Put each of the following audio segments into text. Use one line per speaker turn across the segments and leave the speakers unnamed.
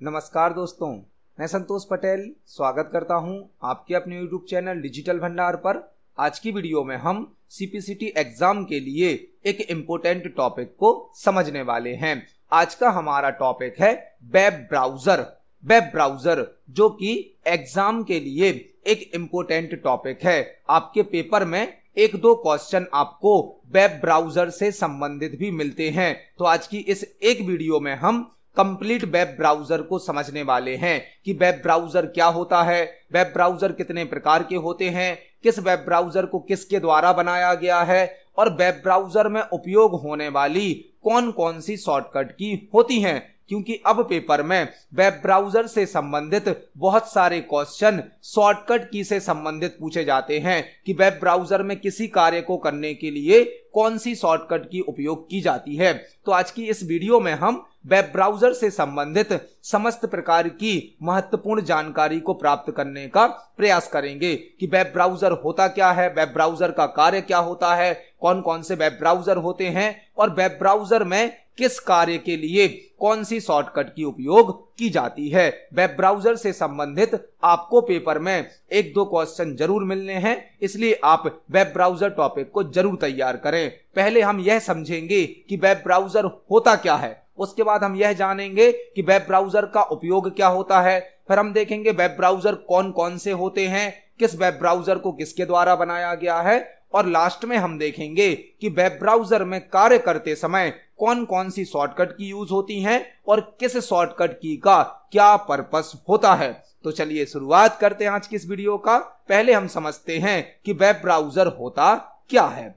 नमस्कार दोस्तों, मैं संतोष पटेल स्वागत करता हूं आपके अपने YouTube चैनल डिजिटल भंडार पर। आज की वीडियो में हम CPCT एग्जाम के लिए एक इम्पोर्टेंट टॉपिक को समझने वाले हैं। आज का हमारा टॉपिक है वेब ब्राउजर। वेब ब्राउजर जो कि एग्जाम के लिए एक इम्पोर्टेंट टॉपिक है। आपके पेपर में एक दो क्वेश्चन आपको वेब ब्राउजर से संबंधित भी मिलते हैं। तो आज की इस एक वीडियो में हम कंप्लीट वेब ब्राउजर को समझने वाले हैं कि वेब ब्राउजर क्या होता है, वेब ब्राउजर कितने प्रकार के होते हैं, किस वेब ब्राउजर को किसके द्वारा बनाया गया है और वेब ब्राउजर में उपयोग होने वाली कौन कौन सी शॉर्टकट की होती हैं। क्योंकि अब पेपर में वेब ब्राउजर से संबंधित बहुत सारे क्वेश्चन शॉर्टकट की से संबंधित पूछे जाते हैं कि वेब ब्राउजर में किसी कार्य को करने के लिए कौन सी शॉर्टकट की उपयोग की जाती है। तो आज की इस वीडियो में हम वेब ब्राउजर से संबंधित समस्त प्रकार की महत्वपूर्ण जानकारी को प्राप्त करने का प्रयास करेंगे कि वेब ब्राउजर होता क्या है, वेब ब्राउजर का कार्य क्या होता है, कौन कौन से वेब ब्राउजर होते हैं और वेब ब्राउजर में किस कार्य के लिए कौन सी शॉर्टकट की उपयोग की जाती है। वेब ब्राउजर से संबंधित आपको पेपर में एक दो क्वेश्चन जरूर मिलने हैं, इसलिए आप वेब ब्राउजर टॉपिक को जरूर तैयार करें। पहले हम यह समझेंगे कि वेब ब्राउजर होता क्या है, उसके बाद हम यह जानेंगे कि वेब ब्राउजर का उपयोग क्या होता है, फिर हम देखेंगे वेब ब्राउजर कौन कौन से होते हैं, किस वेब ब्राउजर को किसके द्वारा बनाया गया है और लास्ट में हम देखेंगे कि वेब ब्राउजर में कार्य करते समय कौन कौन सी शॉर्टकट की यूज होती हैं और किस शॉर्टकट की का क्या पर्पस होता है। तो चलिए शुरुआत करते हैं आज की इस वीडियो का। पहले हम समझते हैं कि वेब ब्राउजर होता क्या है।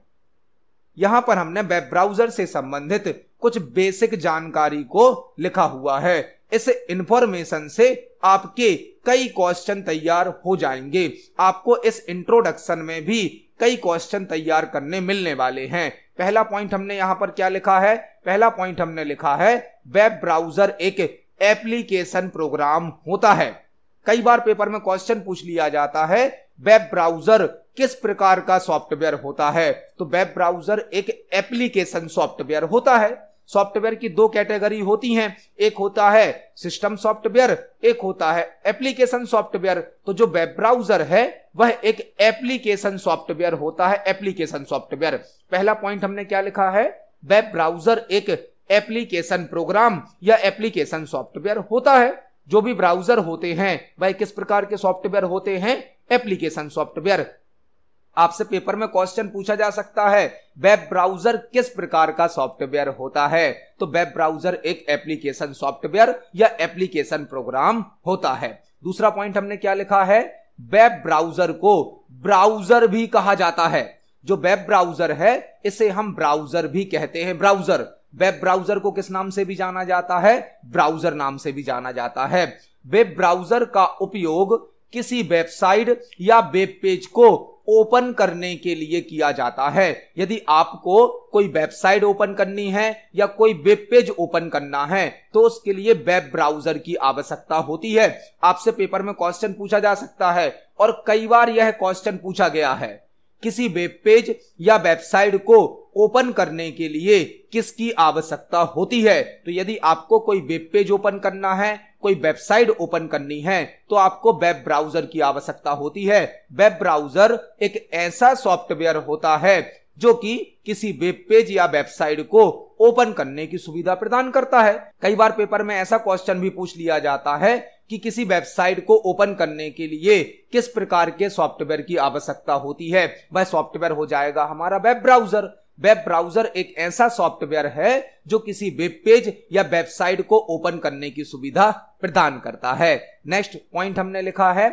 यहां पर हमने वेब ब्राउजर से संबंधित कुछ बेसिक जानकारी को लिखा हुआ है। इस इंफॉर्मेशन से आपके कई क्वेश्चन तैयार हो जाएंगे। आपको इस इंट्रोडक्शन में भी कई क्वेश्चन तैयार करने मिलने वाले हैं। पहला पॉइंट हमने यहां पर क्या लिखा है? पहला पॉइंट हमने लिखा है वेब ब्राउजर एक एप्लीकेशन प्रोग्राम होता है। कई बार पेपर में क्वेश्चन पूछ लिया जाता है वेब ब्राउजर किस प्रकार का सॉफ्टवेयर होता है। तो वेब ब्राउजर एक एप्लीकेशन सॉफ्टवेयर होता है। सॉफ्टवेयर की दो कैटेगरी होती हैं, एक होता है सिस्टम सॉफ्टवेयर, एक होता है एप्लीकेशन सॉफ्टवेयर। तो जो वेब ब्राउजर है वह एक एप्लीकेशन सॉफ्टवेयर होता है, एप्लीकेशन सॉफ्टवेयर। पहला पॉइंट हमने क्या लिखा है? वेब ब्राउजर एक एप्लीकेशन प्रोग्राम या एप्लीकेशन सॉफ्टवेयर होता है। जो भी ब्राउजर होते हैं वह किस प्रकार के सॉफ्टवेयर होते हैं? Application software. आपसे पेपर में क्वेश्चन पूछा जा सकता है वेब ब्राउजर किस प्रकार का सॉफ्टवेयर होता है। तो वेब ब्राउजर एक एप्लीकेशन सॉफ्टवेयर या एप्लीकेशन प्रोग्राम होता है। दूसरा पॉइंट हमने क्या लिखा है? वेब ब्राउजर को ब्राउजर भी कहा जाता है। जो वेब ब्राउजर है इसे हम ब्राउजर भी कहते हैं। ब्राउजर, वेब ब्राउजर को किस नाम से भी जाना जाता है? ब्राउजर नाम से भी जाना जाता है। वेब ब्राउजर का उपयोग किसी वेबसाइट या वेब पेज को ओपन करने के लिए किया जाता है। यदि आपको कोई वेबसाइट ओपन करनी है या कोई वेब पेज ओपन करना है तो उसके लिए वेब ब्राउजर की आवश्यकता होती है। आपसे पेपर में क्वेश्चन पूछा जा सकता है और कई बार यह क्वेश्चन पूछा गया है, किसी वेब पेज या वेबसाइट को ओपन करने के लिए किसकी आवश्यकता होती है। तो यदि आपको कोई वेब पेज ओपन करना है, कोई वेबसाइट ओपन करनी है तो आपको वेब ब्राउजर की आवश्यकता होती है। वेब ब्राउजर एक ऐसा सॉफ्टवेयर होता है जो कि किसी वेब पेज या वेबसाइट को ओपन करने की सुविधा प्रदान करता है। कई बार पेपर में ऐसा क्वेश्चन भी पूछ लिया जाता है कि किसी वेबसाइट को ओपन करने के लिए किस प्रकार के सॉफ्टवेयर की आवश्यकता होती है। वह सॉफ्टवेयर हो जाएगा हमारा वेब ब्राउजर। वेब ब्राउजर एक ऐसा सॉफ्टवेयर है जो किसी वेब पेज या वेबसाइट को ओपन करने की सुविधा प्रदान करता है। नेक्स्ट पॉइंट हमने लिखा है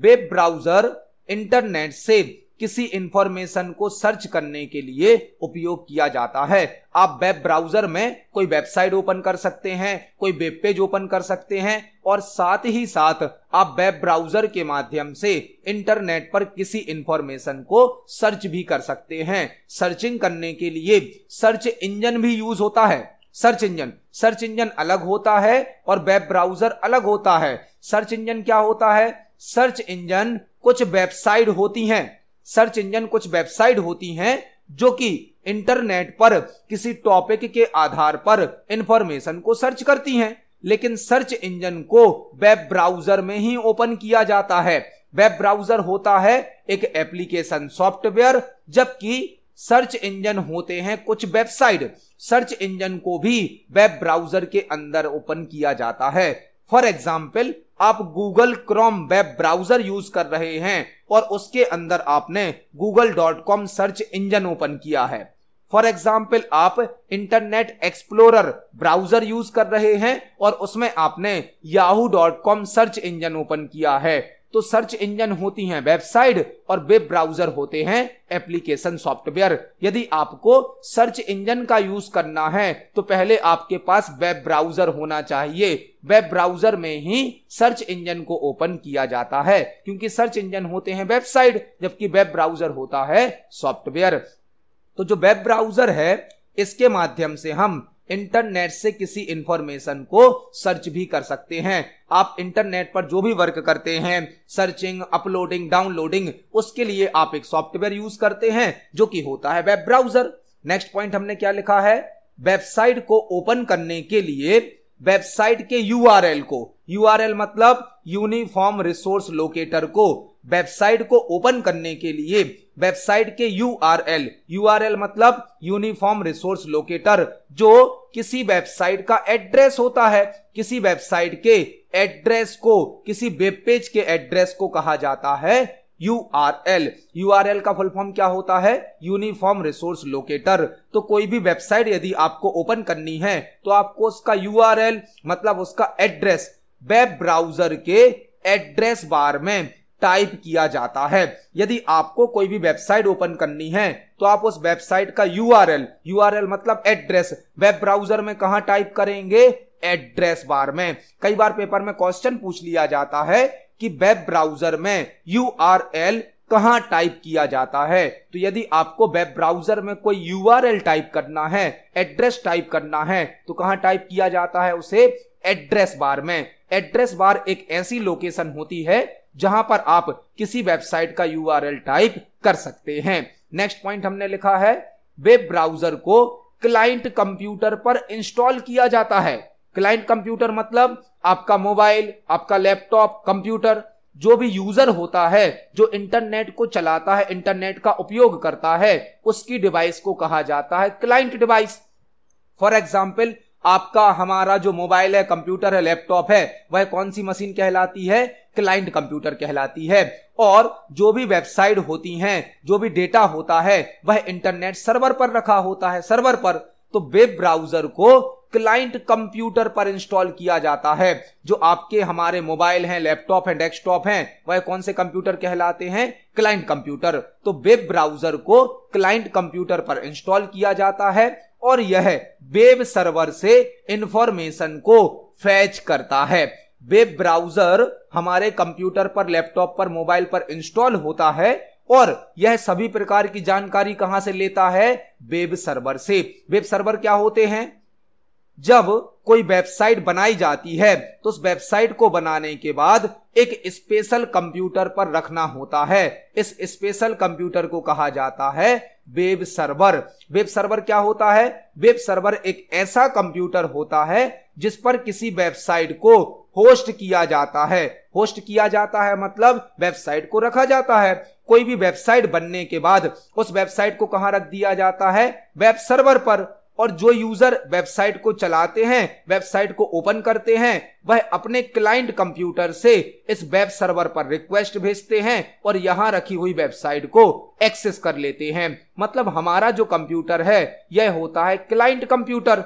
वेब ब्राउजर इंटरनेट से किसी इंफॉर्मेशन को सर्च करने के लिए उपयोग किया जाता है। आप वेब ब्राउजर में कोई वेबसाइट ओपन कर सकते हैं, कोई वेब पेज ओपन कर सकते हैं और साथ ही साथ आप वेब ब्राउजर के माध्यम से इंटरनेट पर किसी इंफॉर्मेशन को सर्च भी कर सकते हैं। सर्चिंग करने के लिए सर्च इंजन भी यूज होता है। सर्च इंजन अलग होता है और वेब ब्राउजर अलग होता है। सर्च इंजन क्या होता है? सर्च इंजन कुछ वेबसाइट होती हैं जो कि इंटरनेट पर किसी टॉपिक के आधार पर इंफॉर्मेशन को सर्च करती हैं। लेकिन सर्च इंजन को वेब ब्राउजर में ही ओपन किया जाता है। वेब ब्राउजर होता है एक एप्लीकेशन सॉफ्टवेयर, जबकि सर्च इंजन होते हैं कुछ वेबसाइट। सर्च इंजन को भी वेब ब्राउजर के अंदर ओपन किया जाता है। फॉर एग्जाम्पल, आप Google Chrome web browser use कर रहे हैं और उसके अंदर आपने google.com सर्च इंजन ओपन किया है। फॉर एग्जाम्पल, आप इंटरनेट एक्सप्लोरर ब्राउजर यूज कर रहे हैं और उसमें आपने yahoo.com सर्च इंजन ओपन किया है। तो सर्च इंजन होती हैं वेबसाइट और वेब ब्राउजर होते हैं एप्लीकेशन सॉफ्टवेयर। यदि आपको सर्च इंजन का यूज करना है तो पहले आपके पास वेब ब्राउजर होना चाहिए। वेब ब्राउजर में ही सर्च इंजन को ओपन किया जाता है, क्योंकि सर्च इंजन होते हैं वेबसाइट जबकि वेब ब्राउजर होता है सॉफ्टवेयर। तो जो वेब ब्राउजर है, इसके माध्यम से हम इंटरनेट से किसी इंफॉर्मेशन को सर्च भी कर सकते हैं। आप इंटरनेट पर जो भी वर्क करते हैं, सर्चिंग, अपलोडिंग, डाउनलोडिंग, उसके लिए आप एक सॉफ्टवेयर यूज करते हैं जो कि होता है वेब ब्राउजर। नेक्स्ट पॉइंट हमने क्या लिखा है? वेबसाइट को ओपन करने के लिए वेबसाइट के यूआरएल को, यूआरएल मतलब यूनिफॉर्म रिसोर्स लोकेटर को, वेबसाइट को ओपन करने के लिए वेबसाइट के यूआरएल, यूआरएल मतलब यूनिफॉर्म रिसोर्स लोकेटर, जो किसी वेबसाइट का एड्रेस होता है। किसी वेबसाइट के एड्रेस को, किसी वेब पेज के एड्रेस को कहा जाता है यूआरएल। यूआरएल का फुल फॉर्म क्या होता है? Uniform resource locator. तो कोई भी वेबसाइट यदि आपको ओपन करनी है तो आपको उसका यूआरएल मतलब उसका एड्रेस वेब ब्राउजर के एड्रेस बार में टाइप किया जाता है। यदि आपको कोई भी वेबसाइट ओपन करनी है तो आप उस वेबसाइट का यूआरएल, यूआरएल मतलब एड्रेस, वेब ब्राउजर में कहां टाइप करेंगे? एड्रेस बार में। कई बार पेपर में क्वेश्चन पूछ लिया जाता है कि वेब ब्राउजर में यूआरएल कहां टाइप किया जाता है। तो यदि आपको वेब ब्राउजर में कोई यूआरएल टाइप करना है, एड्रेस टाइप करना है, तो कहां टाइप किया जाता है? उसे एड्रेस बार में। एड्रेस बार एक ऐसी लोकेशन होती है जहां पर आप किसी वेबसाइट का यूआरएल टाइप कर सकते हैं। नेक्स्ट पॉइंट हमने लिखा है, वेब ब्राउजर को क्लाइंट कंप्यूटर पर इंस्टॉल किया जाता है। क्लाइंट कंप्यूटर मतलब आपका मोबाइल, आपका लैपटॉप, कंप्यूटर, जो भी यूजर होता है, जो इंटरनेट को चलाता है, इंटरनेट का उपयोग करता है, उसकी डिवाइस को कहा जाता है क्लाइंट डिवाइस। फॉर एग्जाम्पल, आपका, हमारा जो मोबाइल है, कंप्यूटर है, लैपटॉप है, वह कौन सी मशीन कहलाती है? क्लाइंट कंप्यूटर कहलाती है। और जो भी वेबसाइट होती हैं, जो भी डेटा होता है, वह इंटरनेट सर्वर पर रखा होता है, सर्वर पर। तो वेब ब्राउजर को क्लाइंट कंप्यूटर पर इंस्टॉल किया जाता है। जो आपके हमारे मोबाइल हैं, लैपटॉप हैं, डेस्कटॉप हैं, वह कौन से कंप्यूटर कहलाते हैं? Client computer. तो वेब ब्राउजर को क्लाइंट कंप्यूटर पर इंस्टॉल किया जाता है और यह वेब सर्वर से इंफॉर्मेशन को फैच करता है। वेब ब्राउजर हमारे कंप्यूटर पर, लैपटॉप पर, मोबाइल पर इंस्टॉल होता है और यह सभी प्रकार की जानकारी कहां से लेता है? वेब सर्वर से। वेब सर्वर क्या होते हैं? जब कोई वेबसाइट बनाई जाती है तो उस वेबसाइट को बनाने के बाद एक स्पेशल कंप्यूटर पर रखना होता है। इस स्पेशल कंप्यूटर को कहा जाता है वेब सर्वर। वेब सर्वर क्या होता है? वेब सर्वर एक ऐसा कंप्यूटर होता है जिस पर किसी वेबसाइट को होस्ट किया जाता है। होस्ट किया जाता है मतलब वेबसाइट को रखा जाता है। कोई भी वेबसाइट बनने के बाद उस वेबसाइट को कहां रख दिया जाता है? वेब सर्वर पर। और जो यूजर वेबसाइट को चलाते हैं, वेबसाइट को ओपन करते हैं, वह अपने क्लाइंट कंप्यूटर से इस वेब सर्वर पर रिक्वेस्ट भेजते हैं और यहां रखी हुई वेबसाइट को एक्सेस कर लेते हैं। मतलब हमारा जो कंप्यूटर है यह होता है क्लाइंट कंप्यूटर।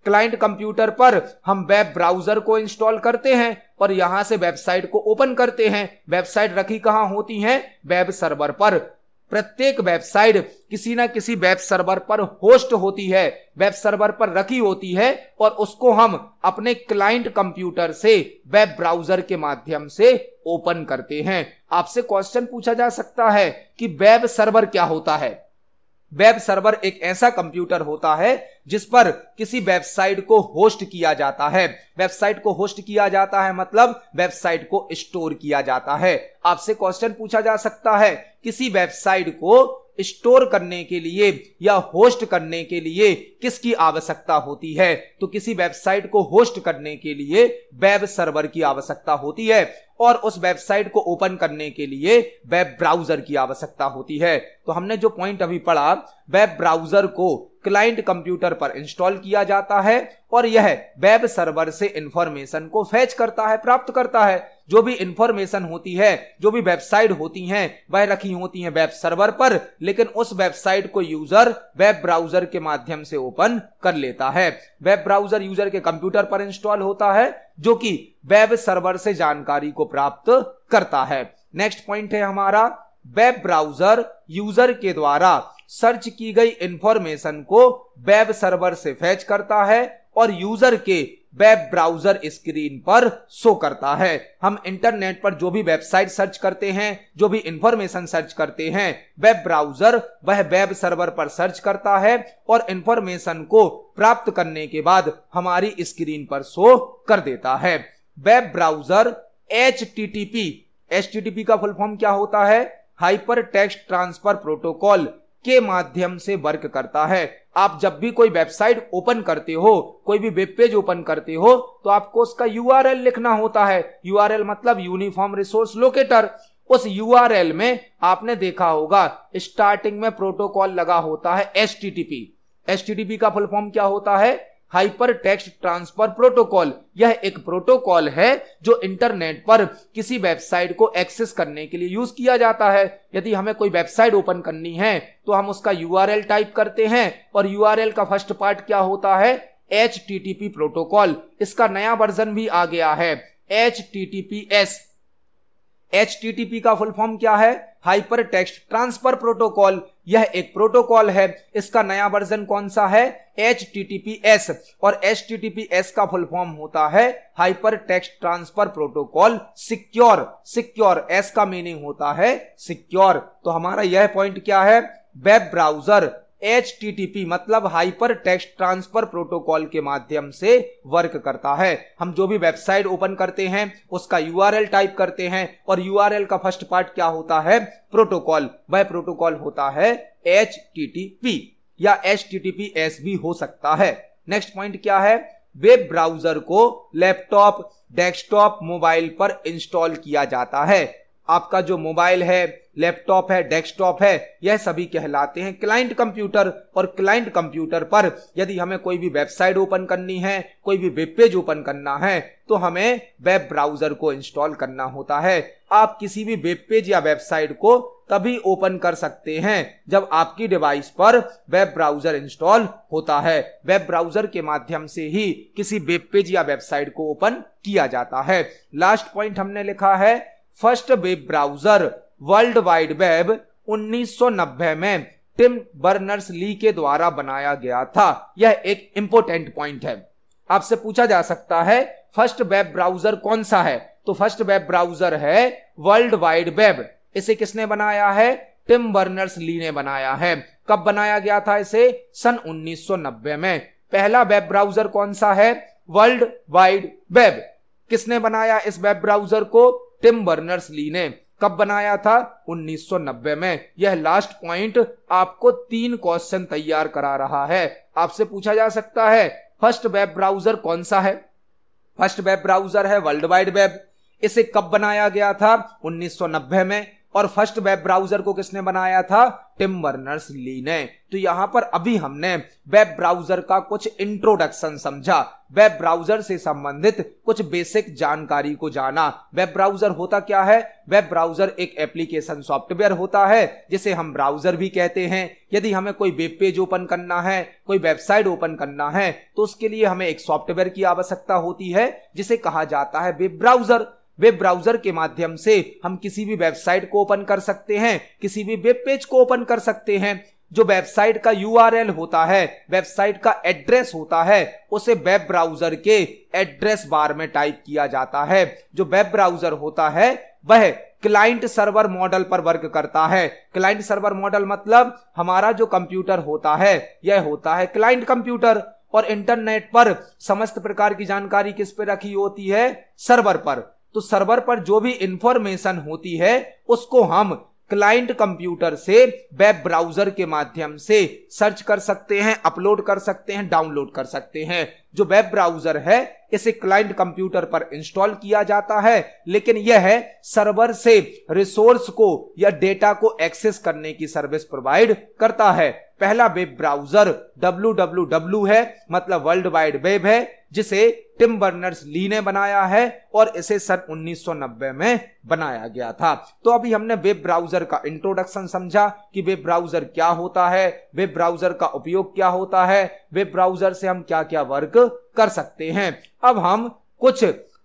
क्लाइंट कंप्यूटर पर हम वेब ब्राउजर को इंस्टॉल करते हैं और यहां से वेबसाइट को ओपन करते हैं। वेबसाइट रखी कहां होती हैं? वेब सर्वर पर। प्रत्येक वेबसाइट किसी ना किसी वेब सर्वर पर होस्ट होती है, वेब सर्वर पर रखी होती है और उसको हम अपने क्लाइंट कंप्यूटर से वेब ब्राउजर के माध्यम से ओपन करते हैं। आपसे क्वेश्चन पूछा जा सकता है कि वेब सर्वर क्या होता है? वेब सर्वर एक ऐसा कंप्यूटर होता है जिस पर किसी वेबसाइट को होस्ट किया जाता है। वेबसाइट को होस्ट किया जाता है मतलब वेबसाइट को स्टोर किया जाता है। आपसे क्वेश्चन पूछा जा सकता है, किसी वेबसाइट को स्टोर करने के लिए या होस्ट करने के लिए किसकी आवश्यकता होती है? तो किसी वेबसाइट को होस्ट करने के लिए वेब सर्वर की आवश्यकता होती है और उस वेबसाइट को ओपन करने के लिए वेब ब्राउजर की आवश्यकता होती है। तो हमने जो पॉइंट अभी पढ़ा, वेब ब्राउजर को क्लाइंट कंप्यूटर पर इंस्टॉल किया जाता है और यह वेब सर्वर से इंफॉर्मेशन को फेच करता है, प्राप्त करता है। जो भी इंफॉर्मेशन होती है, जो भी वेबसाइट होती हैं, वह रखी होती हैं वेब सर्वर पर, लेकिन उस वेबसाइट को यूजर वेब ब्राउजर के माध्यम से ओपन कर लेता है। वेब ब्राउजर यूजर के कंप्यूटर पर इंस्टॉल होता है जो कि वेब सर्वर से जानकारी को प्राप्त करता है। नेक्स्ट पॉइंट है हमारा, वेब ब्राउजर यूजर के द्वारा सर्च की गई इंफॉर्मेशन को वेब सर्वर से फेच करता है और यूजर के वेब ब्राउजर स्क्रीन पर शो करता है। हम इंटरनेट पर जो भी वेबसाइट सर्च करते हैं, जो भी इंफॉर्मेशन सर्च करते हैं, वेब ब्राउजर वह वेब सर्वर पर सर्च करता है और इंफॉर्मेशन को प्राप्त करने के बाद हमारी स्क्रीन पर शो कर देता है। वेब ब्राउजर HTTP का फुल फॉर्म क्या होता है? हाइपर टेक्स्ट ट्रांसफर प्रोटोकॉल के माध्यम से वर्क करता है। आप जब भी कोई वेबसाइट ओपन करते हो, कोई भी वेब पेज ओपन करते हो, तो आपको उसका URL लिखना होता है। URL मतलब यूनिफॉर्म रिसोर्स लोकेटर। उस URL में आपने देखा होगा स्टार्टिंग में प्रोटोकॉल लगा होता है HTTP का फुल फॉर्म क्या होता है? Hyper text transfer protocol. यह एक प्रोटोकॉल है जो इंटरनेट पर किसी वेबसाइट को एक्सेस करने के लिए यूज किया जाता है। यदि हमें कोई वेबसाइट ओपन करनी है तो हम उसका URL टाइप करते हैं और URL का फर्स्ट पार्ट क्या होता है? HTTP protocol. इसका नया वर्जन भी आ गया है, HTTPS। HTTP का फुल फॉर्म क्या है? Hyper text transfer protocol. यह एक प्रोटोकॉल है। इसका नया वर्जन कौन सा है? HTTPS। और HTTPS का फुल फॉर्म होता है hyper text transfer protocol secure. S का मीनिंग होता है सिक्योर। तो हमारा यह पॉइंट क्या है? वेब ब्राउजर HTTP मतलब हाइपर टेक्स्ट ट्रांसफर प्रोटोकॉल के माध्यम से वर्क करता है। हम जो भी वेबसाइट ओपन करते हैं उसका URL टाइप करते हैं और URL का फर्स्ट पार्ट क्या होता है? प्रोटोकॉल। वह प्रोटोकॉल होता है HTTP या HTTPS भी हो सकता है। नेक्स्ट पॉइंट क्या है? वेब ब्राउजर को लैपटॉप, डेस्कटॉप, मोबाइल पर इंस्टॉल किया जाता है। आपका जो मोबाइल है, लैपटॉप है, डेस्कटॉप है, यह सभी कहलाते हैं क्लाइंट कंप्यूटर। और क्लाइंट कंप्यूटर पर यदि हमें कोई भी वेबसाइट ओपन करनी है, कोई भी वेब पेज ओपन करना है, तो हमें वेब ब्राउजर को इंस्टॉल करना होता है। आप किसी भी वेब पेज या वेबसाइट को तभी ओपन कर सकते हैं जब आपकी डिवाइस पर वेब ब्राउजर इंस्टॉल होता है। वेब ब्राउजर के माध्यम से ही किसी वेब पेज या वेबसाइट को ओपन किया जाता है। लास्ट पॉइंट हमने लिखा है, first web browser world wide web 1990 में टिम बर्नर्स-ली के द्वारा बनाया गया था। यह एक इंपॉर्टेंट पॉइंट है। आपसे पूछा जा सकता है फर्स्ट वेब ब्राउजर कौन सा है? तो फर्स्ट वेब ब्राउजर है वर्ल्ड वाइड वेब। इसे किसने बनाया है? टिम बर्नर्स-ली ने बनाया है। कब बनाया गया था इसे? सन 1990 में। पहला वेब ब्राउजर कौन सा है? World wide web. किसने बनाया इस वेब ब्राउजर को? टिम बर्नर्स-ली ने। कब बनाया था? 1990 में। यह लास्ट पॉइंट आपको 3 क्वेश्चन तैयार करा रहा है। आपसे पूछा जा सकता है फर्स्ट वेब ब्राउजर कौन सा है? फर्स्ट वेब ब्राउजर है वर्ल्ड वाइड वेब। इसे कब बनाया गया था? 1990 में। और फर्स्ट वेब ब्राउजर को किसने बनाया था? टिम बर्नर्स-ली ने। तो यहां पर अभी हमने वेब ब्राउजर का कुछ इंट्रोडक्शन समझा, वेब ब्राउजर से संबंधित कुछ बेसिक जानकारी को जाना। वेब ब्राउजर होता क्या है? वेब ब्राउजर एक एप्लीकेशन सॉफ्टवेयर होता है जिसे हम ब्राउजर भी कहते हैं। यदि हमें कोई वेब पेज ओपन करना है, कोई वेबसाइट ओपन करना है, तो उसके लिए हमें एक सॉफ्टवेयर की आवश्यकता होती है जिसे कहा जाता है वेब ब्राउजर। वेब ब्राउजर के माध्यम से हम किसी भी वेबसाइट को ओपन कर सकते हैं, किसी भी वेब पेज को ओपन कर सकते हैं। जो वेबसाइट का URL होता है, वेबसाइट का एड्रेस होता है, उसे वेब ब्राउजर के एड्रेस बार में टाइप किया जाता है। जो वेब ब्राउजर होता है वह क्लाइंट सर्वर मॉडल पर वर्क करता है। क्लाइंट सर्वर मॉडल मतलब हमारा जो कंप्यूटर होता है यह होता है क्लाइंट कंप्यूटर, और इंटरनेट पर समस्त प्रकार की जानकारी किस पे रखी होती है? सर्वर पर। तो सर्वर पर जो भी इंफॉर्मेशन होती है उसको हम क्लाइंट कंप्यूटर से वेब ब्राउजर के माध्यम से सर्च कर सकते हैं, अपलोड कर सकते हैं, डाउनलोड कर सकते हैं। जो वेब ब्राउजर है इसे क्लाइंट कंप्यूटर पर इंस्टॉल किया जाता है, लेकिन यह सर्वर से रिसोर्स को या डेटा को एक्सेस करने की सर्विस प्रोवाइड करता है। पहला वेब ब्राउजर www है, मतलब वर्ल्ड वाइड वेब है, जिसे टिम बर्नर्स-ली ने बनाया है और इसे सन 1990 में बनाया गया था। तो अभी हमने वेब ब्राउजर का इंट्रोडक्शन समझा कि वेब ब्राउजर क्या होता है, वेब ब्राउजर का उपयोग क्या होता है, वेब ब्राउजर से हम क्या क्या वर्क कर सकते हैं। अब हम कुछ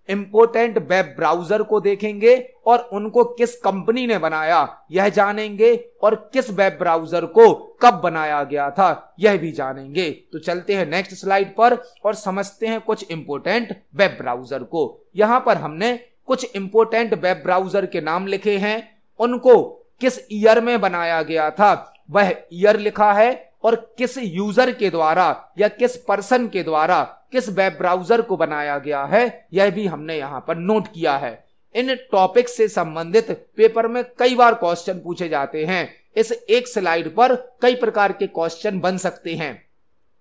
इंपोर्टेंट वेब ब्राउजर को देखेंगे और उनको किस कंपनी ने बनाया यह जानेंगे, और किस वेब ब्राउजर को कब बनाया गया था यह भी जानेंगे। तो चलते हैं नेक्स्ट स्लाइड पर और समझते हैं कुछ इंपोर्टेंट वेब ब्राउजर को। यहां पर हमने कुछ इंपोर्टेंट वेब ब्राउजर के नाम लिखे हैं, उनको किस ईयर में बनाया गया था वह ईयर लिखा है, और किस यूजर के द्वारा या किस पर्सन के द्वारा किस वेब ब्राउजर को बनाया गया है यह भी हमने यहां पर नोट किया है। इन टॉपिक से संबंधित पेपर में कई बार क्वेश्चन पूछे जाते हैं। इस एक स्लाइड पर कई प्रकार के क्वेश्चन बन सकते हैं,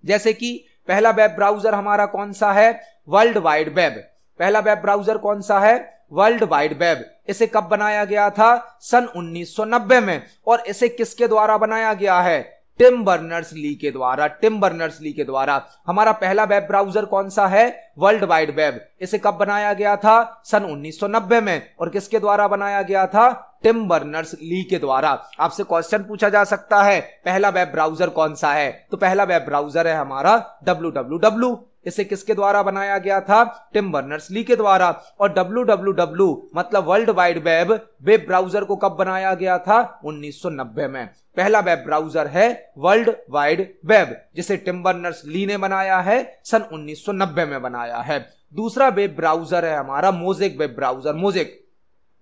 जैसे कि पहला वेब ब्राउजर हमारा कौन सा है, वर्ल्ड वाइड वेब। पहला वेब ब्राउजर कौन सा है, वर्ल्ड वाइड वेब। इसे कब बनाया गया था, सन 1990 में, और इसे किसके द्वारा बनाया गया है, टिम बर्नर्स-ली के द्वारा। टिम बर्नर्स-ली के द्वारा। हमारा पहला वेब ब्राउजर कौन सा है, वर्ल्ड वाइड वेब। इसे कब बनाया गया था, सन 1990 में, और किसके द्वारा बनाया गया था, टिम बर्नर्स-ली के द्वारा। आपसे क्वेश्चन पूछा जा सकता है पहला वेब ब्राउजर कौन सा है, तो पहला वेब ब्राउजर है हमारा www। इसे किसके द्वारा बनाया गया था, टिम बर्नर्स-ली के द्वारा। और www मतलब वर्ल्ड वाइड वेब ब्राउजर को कब बनाया गया था, 1990 में। पहला वेब ब्राउजर है वर्ल्ड वाइड वेब, जिसे टिम बर्नर्स-ली ने बनाया है, सन 1990 में बनाया है। दूसरा वेब ब्राउजर है हमारा मोज़ेक वेब ब्राउजर।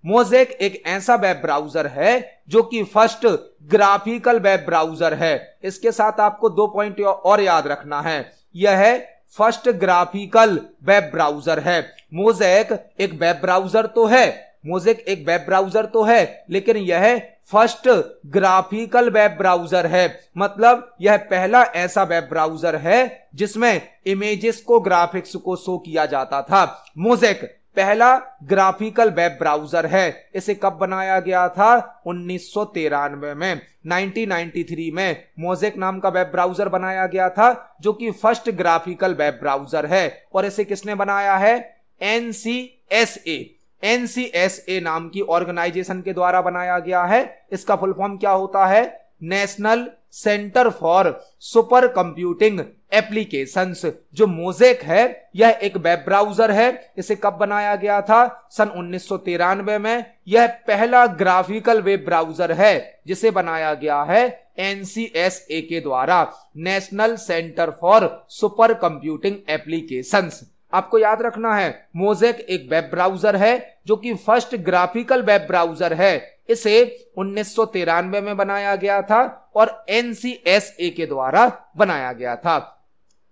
मोज़ेक एक ऐसा वेब ब्राउजर है जो कि फर्स्ट ग्राफिकल वेब ब्राउजर है। इसके साथ आपको 2 पॉइंट और याद रखना है, यह है फर्स्ट ग्राफिकल वेब ब्राउजर है। मोज़ेक एक वेब ब्राउजर तो है, मोज़ेक एक वेब ब्राउजर तो है, लेकिन यह फर्स्ट ग्राफिकल वेब ब्राउजर है, मतलब यह पहला ऐसा वेब ब्राउजर है जिसमें इमेजेस को, ग्राफिक्स को शो किया जाता था। मोज़ेक पहला ग्राफिकल वेब ब्राउजर है। इसे कब बनाया गया था, 1993 में। 1993 में मोज़ेक नाम का वेब ब्राउजर बनाया गया था, जो कि फर्स्ट ग्राफिकल वेब ब्राउजर है। और इसे किसने बनाया है, NCSA नाम की ऑर्गेनाइजेशन के द्वारा बनाया गया है। इसका फुल फॉर्म क्या होता है, national centre for super computing applications. जो मोज़ेक है यह एक वेब ब्राउजर है। इसे कब बनाया गया था, सन 1993 में। यह पहला ग्राफिकल वेब ब्राउजर है जिसे बनाया गया है NCSA के द्वारा, national centre for super computing applications. आपको याद रखना है मोज़ेक एक वेब ब्राउजर है जो कि फर्स्ट ग्राफिकल वेब ब्राउजर है। इसे 1993 में बनाया गया था और NCSA के द्वारा बनाया गया था।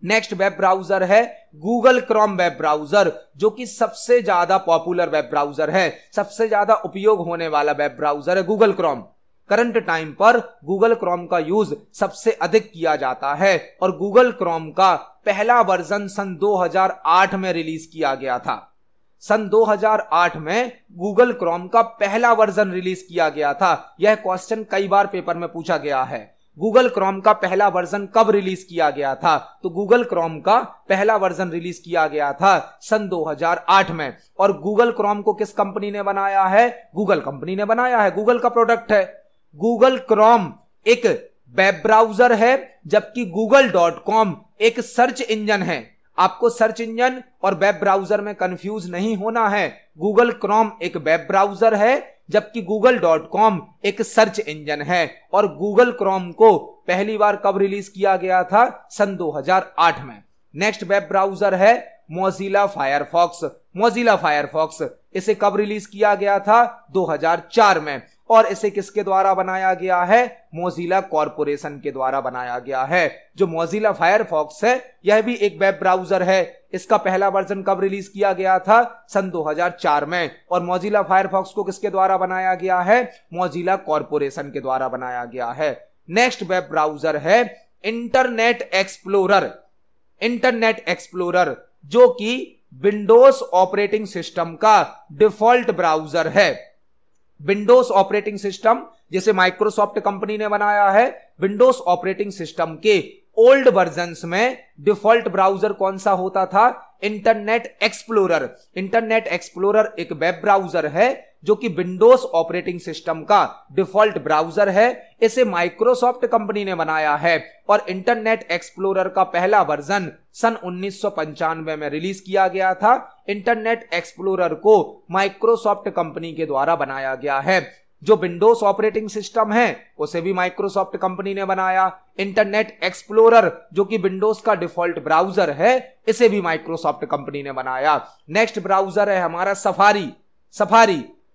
नेक्स्ट वेब ब्राउजर है गूगल क्रोम वेब ब्राउजर, जो कि सबसे ज्यादा पॉपुलर वेब ब्राउजर है, सबसे ज्यादा उपयोग होने वाला वेब ब्राउजर है गूगल क्रोम। करंट टाइम पर गूगल क्रोम का यूज सबसे अधिक किया जाता है और गूगल क्रोम का पहला वर्जन सन 2008 में रिलीज किया गया था। सन 2008 में गूगल क्रोम का पहला वर्जन रिलीज किया गया था। यह क्वेश्चन कई बार पेपर में पूछा गया है, गूगल क्रोम का पहला वर्जन कब रिलीज किया गया था। तो गूगल क्रोम का पहला वर्जन रिलीज किया गया था सन 2008 में। और गूगल क्रोम को किस कंपनी ने बनाया है, गूगल कंपनी ने बनाया है, गूगल का प्रोडक्ट है। गूगल क्रोम एक वेब ब्राउजर है, जबकि google.com एक सर्च इंजन है। आपको सर्च इंजन और वेब ब्राउजर में कंफ्यूज नहीं होना है। गूगल क्रोम एक वेब ब्राउजर है, जबकि google.com एक सर्च इंजन है। और गूगल क्रोम को पहली बार कब रिलीज किया गया था, सन 2008 में। नेक्स्ट वेब ब्राउजर है मोजिला फायरफॉक्स। मोजिला फायरफॉक्स इसे कब रिलीज किया गया था, 2004 में। और इसे किसके द्वारा बनाया गया है? मोजिला कॉर्पोरेशन के द्वारा बनाया गया है। जो मोजिला फायरफॉक्स है यह भी एक वेब ब्राउजर है। इसका पहला वर्जन कब रिलीज किया गया था? सन 2004 में। और मोजिला फायरफॉक्स को किसके द्वारा बनाया गया है? मोजिला कॉर्पोरेशन के द्वारा बनाया गया है। नेक्स्ट वेब ब्राउजर है इंटरनेट एक्सप्लोरर। इंटरनेट एक्सप्लोरर जो कि विंडोज ऑपरेटिंग सिस्टम का डिफॉल्ट ब्राउजर है। विंडोज ऑपरेटिंग सिस्टम जिसे माइक्रोसॉफ्ट कंपनी ने बनाया है, विंडोज ऑपरेटिंग सिस्टम के ओल्ड वर्जन्स में डिफॉल्ट ब्राउजर कौन सा होता था? Internet explorer. इंटरनेट एक्सप्लोरर एक वेब ब्राउजर है जो कि विंडोज ऑपरेटिंग सिस्टम का डिफॉल्ट ब्राउजर है। इसे माइक्रोसॉफ्ट कंपनी ने बनाया है और इंटरनेट एक्सप्लोरर का पहला वर्जन सन 1995 में रिलीज किया गया था। इंटरनेट एक्सप्लोरर को माइक्रोसॉफ्ट कंपनी के द्वारा बनाया गया है। जो विंडोज ऑपरेटिंग सिस्टम है उसे भी माइक्रोसॉफ्ट कंपनी ने बनाया। इंटरनेट एक्सप्लोरर जो कि विंडोज का डिफॉल्ट ब्राउजर है, इसे भी माइक्रोसॉफ्ट कंपनी ने बनाया। नेक्स्ट ब्राउजर है हमारा सफारी।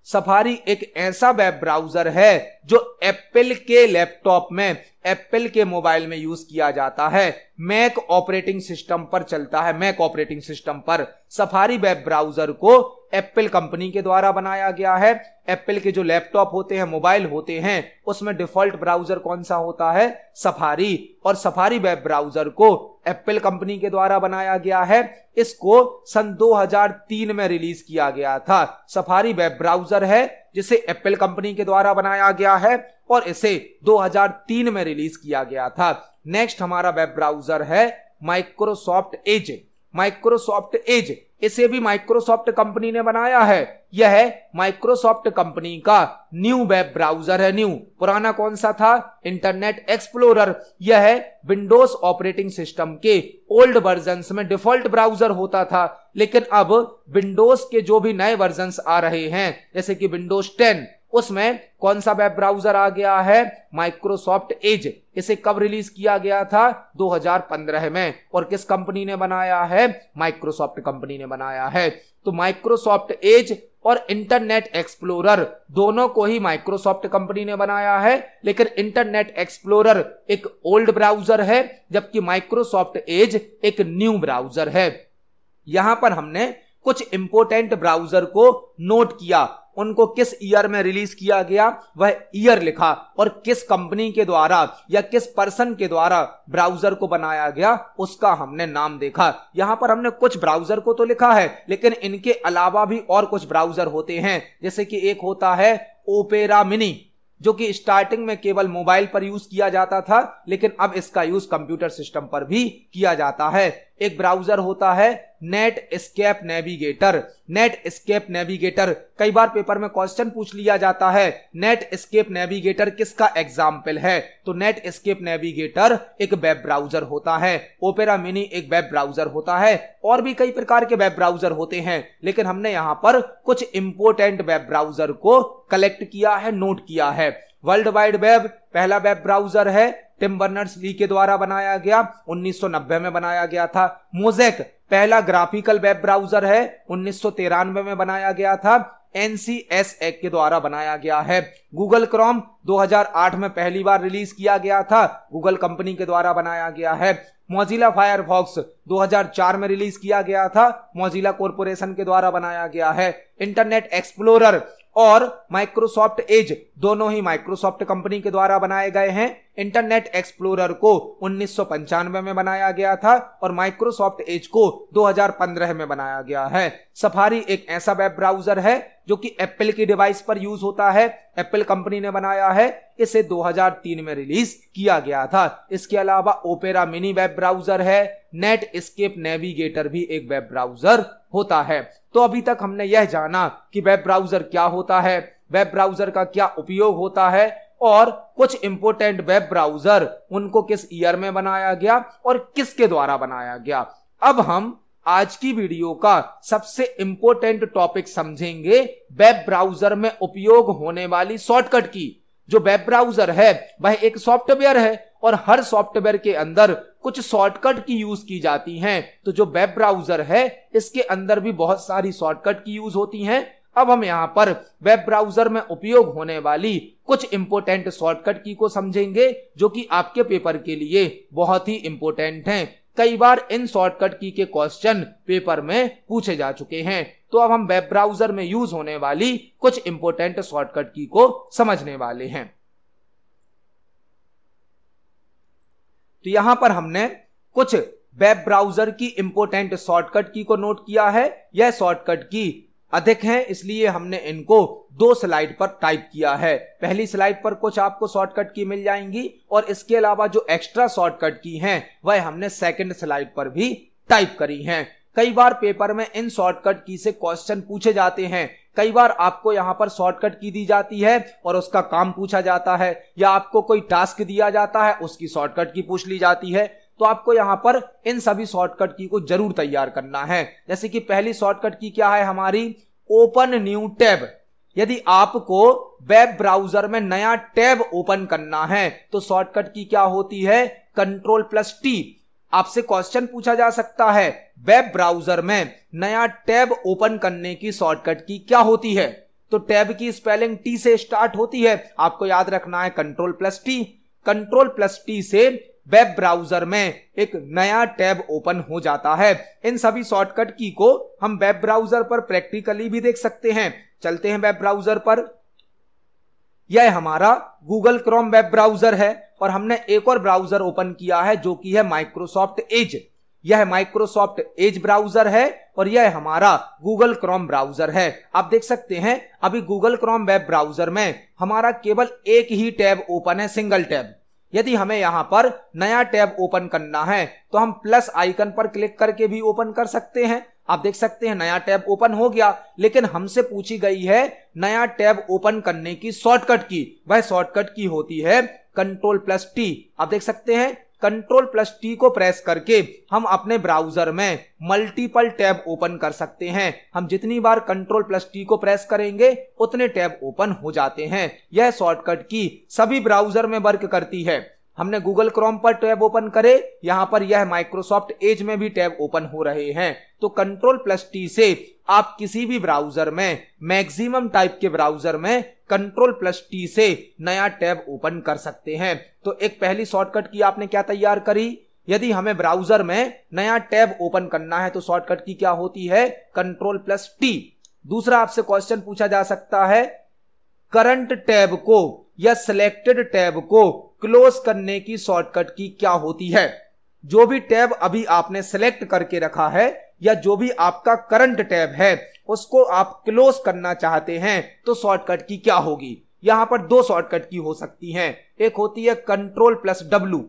सफारी एक ऐसा वेब ब्राउजर है जो एप्पल के लैपटॉप में, एप्पल के मोबाइल में यूज किया जाता है। मैक ऑपरेटिंग सिस्टम पर चलता है। मैक ऑपरेटिंग सिस्टम पर सफारी वेब ब्राउजर को एप्पल कंपनी के द्वारा बनाया गया है। एप्पल के जो लैपटॉप होते हैं, मोबाइल होते हैं, उसमें डिफॉल्ट ब्राउजर कौन सा होता है? सफारी। और सफारी वेब ब्राउजर को एप्पल कंपनी के द्वारा बनाया गया है। इसको सन 2003 में रिलीज किया गया था। सफारी वेब ब्राउजर है जिसे एप्पल कंपनी के द्वारा बनाया गया है और इसे 2003 में रिलीज किया गया था। नेक्स्ट हमारा वेब ब्राउजर है माइक्रोसॉफ्ट एज। माइक्रोसॉफ्ट एज इसे भी माइक्रोसॉफ्ट कंपनी ने बनाया है। यह माइक्रोसॉफ्ट कंपनी का न्यू वेब ब्राउजर है। न्यू, पुराना कौन सा था? Internet explorer. यह विंडोज ऑपरेटिंग सिस्टम के ओल्ड वर्जन्स में डिफॉल्ट ब्राउजर होता था, लेकिन अब विंडोज के जो भी नए वर्जन्स आ रहे हैं जैसे कि विंडोज 10, उसमें कौन सा वेब ब्राउजर आ गया है? Microsoft Edge. इसे कब रिलीज किया गया था? 2015 में। और किस कंपनी ने बनाया है? माइक्रोसॉफ्ट कंपनी ने बनाया है। तो माइक्रोसॉफ्ट एज और इंटरनेट एक्सप्लोरर दोनों को ही माइक्रोसॉफ्ट कंपनी ने बनाया है, लेकिन इंटरनेट एक्सप्लोरर एक ओल्ड ब्राउजर है जबकि माइक्रोसॉफ्ट एज एक न्यू ब्राउजर है। यहां पर हमने कुछ इंपोर्टेंट ब्राउजर को नोट किया, उनको किस ईयर में रिलीज किया गया वह ईयर लिखा, और किस कंपनी के द्वारा या किस पर्सन के द्वारा ब्राउजर को बनाया गया उसका हमने नाम देखा। यहां पर हमने कुछ ब्राउजर को तो लिखा है, लेकिन इनके अलावा भी और कुछ ब्राउजर होते हैं। जैसे कि एक होता है ओपेरा मिनी, जो कि स्टार्टिंग में केवल मोबाइल पर यूज किया जाता था, लेकिन अब इसका यूज कंप्यूटर सिस्टम पर भी किया जाता है। एक ब्राउजर होता है net escape navigator. Net escape navigator कई बार पेपर में क्वेश्चन पूछ लिया जाता है, नेट एस्केप नेविगेटर किसका एग्जाम्पल है? तो नेट एस्केप नेविगेटर एक वेब ब्राउजर होता है। ओपेरा मिनी एक वेब ब्राउजर होता है। और भी कई प्रकार के वेब ब्राउजर होते हैं, लेकिन हमने यहां पर कुछ इंपोर्टेंट वेब ब्राउजर को कलेक्ट किया है, नोट किया है। वर्ल्ड वाइड वेब पहला वेब ब्राउजर है, टिम बर्नर्स-ली के द्वारा बनाया गया, 1990 में बनाया गया था। मोज़ेक पहला ग्राफिकल वेब ब्राउजर है, 1993 में बनाया गया था, NCSA के द्वारा बनाया गया है। गूगल क्रोम 2008 में पहली बार रिलीज किया गया था, गूगल कंपनी के द्वारा बनाया गया है। मोजिला फायरफॉक्स 2004 में रिलीज किया गया था, मोजिला कॉर्पोरेशन के द्वारा बनाया गया है। इंटरनेट एक्सप्लोरर और माइक्रोसॉफ्ट एज दोनों ही माइक्रोसॉफ्ट कंपनी के द्वारा बनाए गए हैं। इंटरनेट एक्सप्लोरर को 1995 में बनाया गया था और माइक्रोसॉफ्ट एज को 2015 में बनाया गया है। सफारी एक ऐसा वेब ब्राउजर है जो कि एप्पल की डिवाइस पर यूज होता है, एप्पल कंपनी ने बनाया है, इसे 2003 में रिलीज किया गया था। इसके अलावा ओपेरा मिनी वेब ब्राउजर है, नेट एस्केप नेविगेटर भी एक वेब ब्राउजर होता है। तो अभी तक हमने यह जाना कि वेब ब्राउजर क्या होता है, वेब ब्राउजर का क्या उपयोग होता है, और कुछ इंपोर्टेंट वेब ब्राउजर उनको किस ईयर में बनाया गया और किसके द्वारा बनाया गया। अब हम आज की वीडियो का सबसे इंपोर्टेंट टॉपिक समझेंगे, वेब ब्राउजर में उपयोग होने वाली शॉर्टकट की। जो वेब ब्राउजर है वह एक सॉफ्टवेयर है और हर सॉफ्टवेयर के अंदर कुछ शॉर्टकट की यूज की जाती हैं। तो जो वेब ब्राउजर है इसके अंदर भी बहुत सारी शॉर्टकट की यूज होती हैं। अब हम यहाँ पर वेब ब्राउजर में उपयोग होने वाली कुछ इंपोर्टेंट शॉर्टकट की को समझेंगे, जो कि आपके पेपर के लिए बहुत ही इंपोर्टेंट हैं। कई बार इन शॉर्टकट की के क्वेश्चन पेपर में पूछे जा चुके हैं। तो अब हम वेब ब्राउजर में यूज होने वाली कुछ इंपोर्टेंट शॉर्टकट की को समझने वाले हैं। तो यहां पर हमने कुछ वेब ब्राउजर की इंपोर्टेंट शॉर्टकट की को नोट किया है। यह शॉर्टकट की अधिक हैं, इसलिए हमने इनको 2 स्लाइड पर टाइप किया है। पहली स्लाइड पर कुछ आपको शॉर्टकट की मिल जाएंगी और इसके अलावा जो एक्स्ट्रा शॉर्टकट की हैं वह हमने सेकंड स्लाइड पर भी टाइप करी हैं। कई बार पेपर में इन शॉर्टकट की से क्वेश्चन पूछे जाते हैं। कई बार आपको यहां पर शॉर्टकट की दी जाती है और उसका काम पूछा जाता है, या आपको कोई टास्क दिया जाता है उसकी शॉर्टकट की पूछ ली जाती है। तो आपको यहां पर इन सभी शॉर्टकट की को जरूर तैयार करना है। जैसे कि पहली शॉर्टकट की क्या है हमारी, ओपन न्यू टैब। यदि आपको वेब ब्राउजर में नया टैब ओपन करना है तो शॉर्टकट की क्या होती है, Ctrl+T। आपसे क्वेश्चन पूछा जा सकता है वेब ब्राउजर में नया टैब ओपन करने की शॉर्टकट की क्या होती है, तो टैब की स्पेलिंग टी से स्टार्ट होती है। आपको याद रखना है Ctrl+T। Ctrl+T से वेब ब्राउजर में एक नया टैब ओपन हो जाता है। इन सभी शॉर्टकट की को हम वेब ब्राउजर पर प्रैक्टिकली भी देख सकते हैं। चलते हैं वेब ब्राउजर पर। यह हमारा गूगल क्रोम वेब ब्राउजर है और हमने एक और ब्राउजर ओपन किया है जो कि है माइक्रोसॉफ्ट एज। यह माइक्रोसॉफ्ट एज ब्राउजर है और यह हमारा गूगल क्रोम ब्राउजर है। आप देख सकते हैं अभी गूगल क्रोम वेब ब्राउजर में हमारा केवल एक ही टैब ओपन है, सिंगल टैब। यदि हमें यहां पर नया टैब ओपन करना है तो हम प्लस आइकन पर क्लिक करके भी ओपन कर सकते हैं। आप देख सकते हैं नया टैब ओपन हो गया, लेकिन हमसे पूछी गई है नया टैब ओपन करने की शॉर्टकट की। वह शॉर्टकट की होती है Ctrl+T। आप देख सकते हैं Ctrl+T को प्रेस करके हम अपने ब्राउजर में मल्टीपल टैब ओपन कर सकते हैं। हम जितनी बार Ctrl+T को प्रेस करेंगे उतने टैब ओपन हो जाते हैं। यह शॉर्टकट की सभी ब्राउजर में वर्क करती है। हमने गूगल क्रोम पर टैब ओपन करे, यहां पर यह माइक्रोसॉफ्ट एज में भी टैब ओपन हो रहे हैं। तो Ctrl+T से आप किसी भी ब्राउजर में, मैक्सिमम टाइप के ब्राउजर में Ctrl+T से नया टैब ओपन कर सकते हैं। तो एक पहली शॉर्टकट की आपने क्या तैयार करी, यदि हमें ब्राउजर में नया टैब ओपन करना है तो शॉर्टकट की क्या होती है, Ctrl+T। दूसरा आपसे क्वेश्चन पूछा जा सकता है करंट टैब को या सिलेक्टेड टैब को क्लोज करने की शॉर्टकट की क्या होती है। जो भी टैब अभी आपने सिलेक्ट करके रखा है या जो भी आपका करंट टैब है उसको आप क्लोज करना चाहते हैं तो शॉर्टकट की क्या होगी। यहां पर 2 शॉर्टकट की हो सकती हैं। एक होती है Ctrl+W।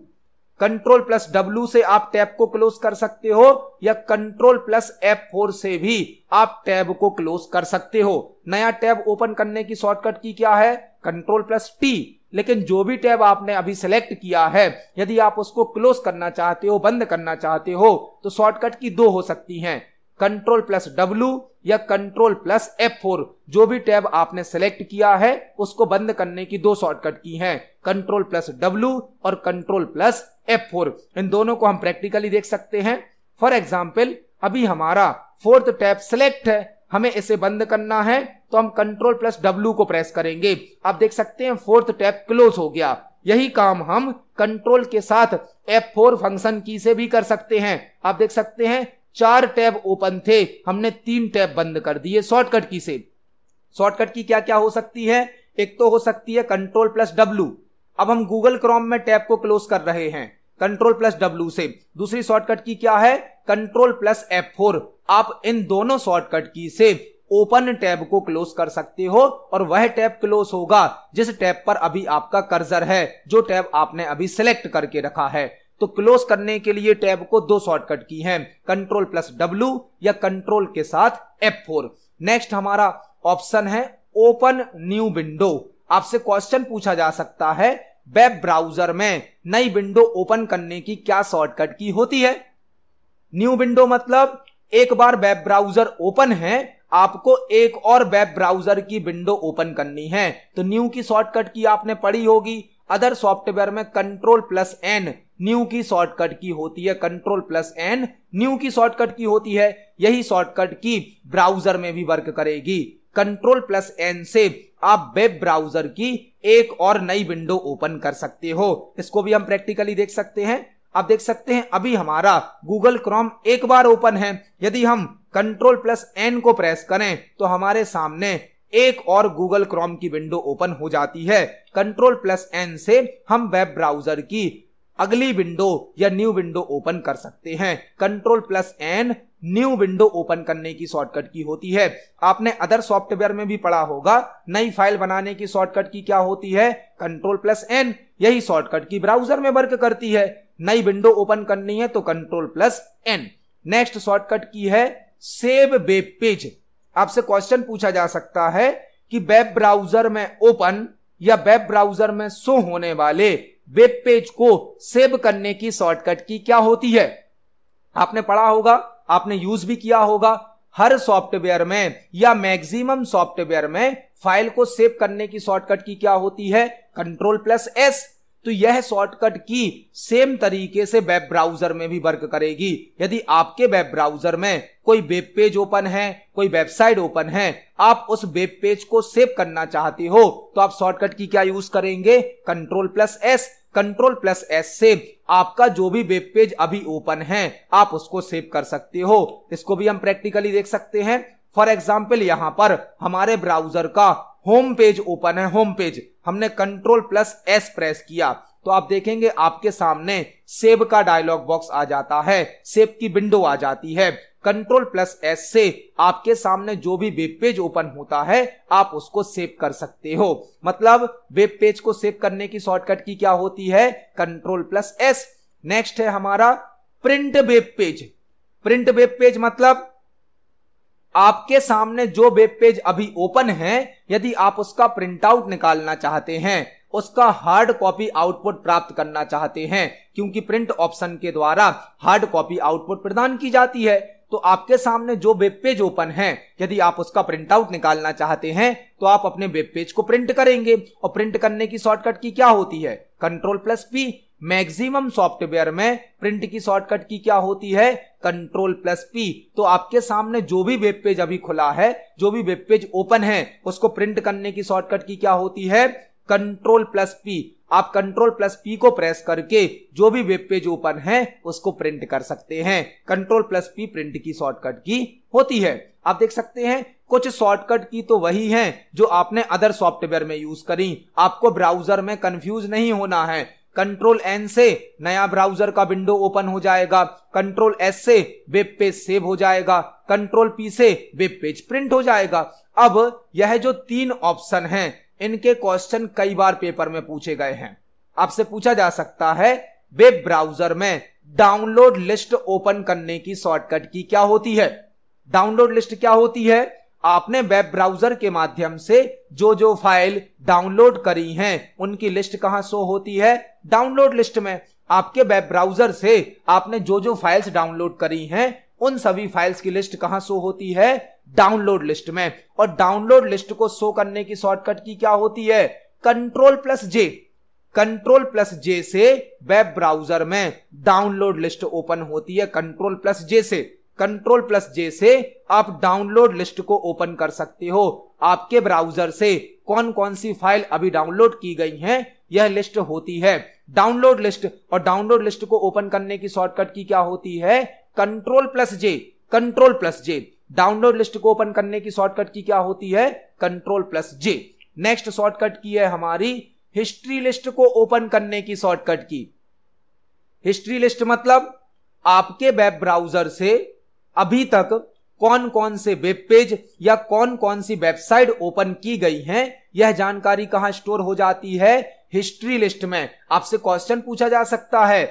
Ctrl+W से आप टैब को क्लोज कर सकते हो या Ctrl+F4 से भी आप टैब को क्लोज कर सकते हो। नया टैब ओपन करने की शॉर्टकट की क्या है, Ctrl+T। लेकिन जो भी टैब आपने अभी सेलेक्ट किया है यदि आप उसको क्लोज करना चाहते हो, बंद करना चाहते हो, तो शॉर्टकट की 2 हो सकती हैं, Ctrl+W या Ctrl+F4। जो भी टैब आपने सेलेक्ट किया है उसको बंद करने की 2 शॉर्टकट की हैं, Ctrl+W और Ctrl+F4। इन दोनों को हम प्रैक्टिकली देख सकते हैं। फॉर एग्जाम्पल अभी हमारा 4th टैब सिलेक्ट है, हमें इसे बंद करना है तो हम Ctrl+W को प्रेस करेंगे। आप देख सकते हैं 4th टैब क्लोज हो गया। यही काम हम कंट्रोल के साथ F4 फंक्शन की से भी कर सकते हैं। आप देख सकते हैं 4 टैब ओपन थे, हमने 3 टैब बंद कर दिए शॉर्टकट की से। शॉर्टकट की क्या क्या हो सकती है, एक तो हो सकती है Ctrl+W। अब हम गूगल क्रोम में टैब को क्लोज कर रहे हैं Ctrl+W से। दूसरी शॉर्टकट की क्या है, Ctrl+F4। आप इन दोनों शॉर्टकट की से ओपन टैब को क्लोज कर सकते हो और वह टैब क्लोज होगा जिस टैब पर अभी आपका कर्सर है, जो टैब आपने अभी सिलेक्ट करके रखा है। तो क्लोज करने के लिए टैब को 2 शॉर्टकट की हैं, Ctrl+W या कंट्रोल के साथ F4। नेक्स्ट हमारा ऑप्शन है ओपन न्यू विंडो। आपसे क्वेश्चन पूछा जा सकता है वेब ब्राउजर में नई विंडो ओपन करने की क्या शॉर्टकट की होती है। न्यू विंडो मतलब एक बार वेब ब्राउजर ओपन है, आपको एक और वेब ब्राउजर की विंडो ओपन करनी है। तो न्यू की शॉर्टकट की आपने पढ़ी होगी। अदर सॉफ्टवेयर में Ctrl+N न्यू की शॉर्टकट की होती है, Ctrl+N न्यू की शॉर्टकट की होती है। यही शॉर्टकट की ब्राउजर में भी वर्क करेगी। कंट्रोल प्लस एन से आप वेब ब्राउजर की एक और नई विंडो ओपन कर सकते हो। इसको भी हम प्रैक्टिकली देख सकते हैं। आप देख सकते हैं अभी हमारा गूगल क्रोम एक बार ओपन है। यदि हम कंट्रोल प्लस एन को प्रेस करें तो हमारे सामने एक और गूगल क्रोम की विंडो ओपन हो जाती है। कंट्रोल प्लस एन से हम वेब ब्राउजर की अगली विंडो या न्यू विंडो ओपन कर सकते हैं। Control plus N new window open करने की शॉर्टकट की होती है। आपने अदर सॉफ्टवेयर में भी पढ़ा होगा, नई फाइल बनाने की शॉर्टकट की क्या होती है? Control plus N. यही शॉर्टकट की ब्राउजर में वर्क करती है। नई विंडो ओपन करनी है तो control plus N. Next shortcut की है सेव वेब पेज। आपसे क्वेश्चन पूछा जा सकता है कि वेब ब्राउजर में ओपन या वेब ब्राउजर में शो होने वाले वेब पेज को सेव करने की शॉर्टकट की क्या होती है? आपने पढ़ा होगा, आपने यूज भी किया होगा। हर सॉफ्टवेयर में या मैक्सिमम सॉफ्टवेयर में फाइल को सेव करने की शॉर्टकट की क्या होती है? Control plus S. तो यह शॉर्टकट की सेम तरीके से वेब ब्राउजर में भी वर्क करेगी। यदि आपके वेब ब्राउजर में कोई वेब पेज ओपन है, कोई वेबसाइट ओपन है, आप उस वेब पेज को सेव करना चाहते हो तो आप शॉर्टकट की क्या यूज करेंगे? Control plus S. Control plus S से आपका जो भी वेब पेज अभी ओपन है आप उसको सेव कर सकते हो। इसको भी हम प्रैक्टिकली देख सकते हैं। फॉर एग्जाम्पल यहां पर हमारे ब्राउजर का होम पेज ओपन है। होम पेज हमने कंट्रोल प्लस एस प्रेस किया तो आप देखेंगे आपके सामने सेव का डायलॉग बॉक्स आ जाता है, सेव की विंडो आ जाती है। कंट्रोल प्लस एस से आपके सामने जो भी वेब पेज ओपन होता है आप उसको सेव कर सकते हो। मतलब वेब पेज को सेव करने की शॉर्टकट की क्या होती है? Control plus S. नेक्स्ट है हमारा print web page. Print web page मतलब आपके सामने जो वेब पेज अभी ओपन है, यदि आप उसका प्रिंट आउट निकालना चाहते हैं, उसका हार्ड कॉपी आउटपुट प्राप्त करना चाहते हैं, क्योंकि प्रिंट ऑप्शन के द्वारा हार्ड कॉपी आउटपुट प्रदान की जाती है, तो आपके सामने जो वेब पेज ओपन है यदि आप उसका प्रिंट आउट निकालना चाहते हैं तो आप अपने वेब पेज को प्रिंट करेंगे। और प्रिंट करने की शॉर्टकट की क्या होती है? Control plus P. Maximum software में प्रिंट की शॉर्टकट की क्या होती है? Control plus P. तो आपके सामने जो भी वेब पेज अभी खुला है, जो भी वेब पेज ओपन है, उसको प्रिंट करने की शॉर्टकट की क्या होती है? Control plus P. आप कंट्रोल प्लस पी को प्रेस करके जो भी वेब पेज ओपन है उसको प्रिंट कर सकते हैं। कंट्रोल प्लस पी प्रिंट की शॉर्टकट की होती है। आप देख सकते हैं कुछ शॉर्टकट की तो वही हैं जो आपने अदर सॉफ्टवेयर में यूज करी। आपको ब्राउजर में कंफ्यूज नहीं होना है। कंट्रोल एन से नया ब्राउजर का विंडो ओपन हो जाएगा, कंट्रोल एस से वेब पेज सेव हो जाएगा, कंट्रोल पी से वेब पेज प्रिंट हो जाएगा। अब यह जो तीन ऑप्शन हैं इनके क्वेश्चन कई बार पेपर में पूछे गए हैं। आपसे पूछा जा सकता है वेब ब्राउजर में डाउनलोड लिस्ट ओपन करने की शॉर्टकट की क्या होती है? डाउनलोड लिस्ट क्या होती है? आपने वेब ब्राउजर के माध्यम से जो जो फाइल डाउनलोड करी हैं उनकी लिस्ट कहां शो होती है? डाउनलोड लिस्ट में। आपके वेब ब्राउजर से आपने जो जो फाइल्स डाउनलोड करी हैं उन सभी फाइल्स की लिस्ट कहां शो होती है? डाउनलोड लिस्ट में। और डाउनलोड लिस्ट को शो करने की शॉर्टकट की क्या होती है? कंट्रोल प्लस जे। कंट्रोल प्लस जे से वेब ब्राउजर में डाउनलोड लिस्ट ओपन होती है। कंट्रोल प्लस जे से, कंट्रोल प्लस जे से आप डाउनलोड लिस्ट को ओपन कर सकते हो। आपके ब्राउजर से कौन कौन सी फाइल अभी डाउनलोड की गई हैं यह लिस्ट होती है डाउनलोड लिस्ट। और डाउनलोड लिस्ट को ओपन करने की शॉर्टकट की क्या होती है? कंट्रोल प्लस जे। कंट्रोल प्लस जे। डाउनलोड लिस्ट को ओपन करने की शॉर्टकट की क्या होती है? कंट्रोल प्लस जे। नेक्स्ट शॉर्टकट की है हमारी हिस्ट्री लिस्ट को ओपन करने की शॉर्टकट की। हिस्ट्री लिस्ट मतलब आपके वेब ब्राउजर से अभी तक कौन कौन से वेब पेज या कौन कौन सी वेबसाइट ओपन की गई हैं यह जानकारी कहां स्टोर हो जाती है? हिस्ट्री लिस्ट में। आपसे क्वेश्चन पूछा जा सकता है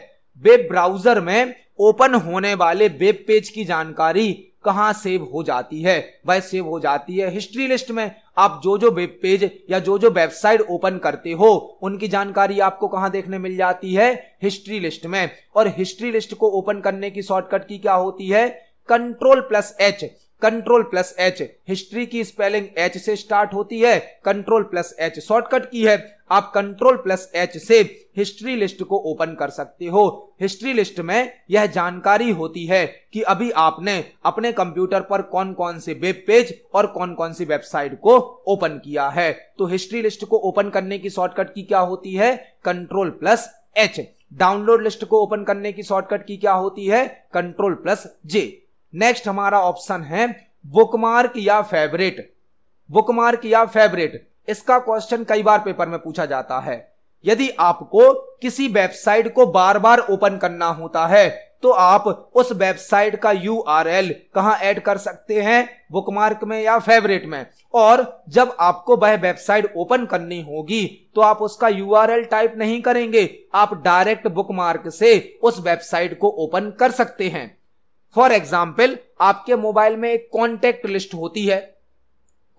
वेब ब्राउजर में ओपन होने वाले वेब पेज की जानकारी कहां सेव हो जाती है? वह सेव हो जाती है हिस्ट्री लिस्ट में। आप जो जो वेब पेज या जो जो वेबसाइट ओपन करते हो उनकी जानकारी आपको कहां देखने मिल जाती है? हिस्ट्री लिस्ट में। और हिस्ट्री लिस्ट को ओपन करने की शॉर्टकट की क्या होती है? Control plus H. Control plus H, history की स्पेलिंग एच से स्टार्ट होती है, कंट्रोल प्लस एच शॉर्टकट की है। आप कंट्रोल प्लस एच से हिस्ट्री लिस्ट को ओपन कर सकते हो। हिस्ट्री लिस्ट में यह जानकारी होती है कि अभी आपने अपने कंप्यूटर पर कौन कौन से वेब पेज और कौन कौन सी वेबसाइट को ओपन किया है। तो हिस्ट्री लिस्ट को ओपन करने की शॉर्टकट की क्या होती है, control plus H. Download list को ओपन करने की शॉर्टकट की क्या होती है, कंट्रोल प्लस जे। नेक्स्ट हमारा ऑप्शन है बुकमार्क या फेवरेट। बुकमार्क या फेवरेट, इसका क्वेश्चन कई बार पेपर में पूछा जाता है। यदि आपको किसी वेबसाइट को बार बार ओपन करना होता है तो आप उस वेबसाइट का URL कहां ऐड कर सकते हैं, बुकमार्क में या फेवरेट में। और जब आपको वह वेबसाइट ओपन करनी होगी तो आप उसका URL टाइप नहीं करेंगे, आप डायरेक्ट बुकमार्क से उस वेबसाइट को ओपन कर सकते हैं। फॉर एग्जाम्पल, आपके मोबाइल में एक कॉन्टेक्ट लिस्ट होती है।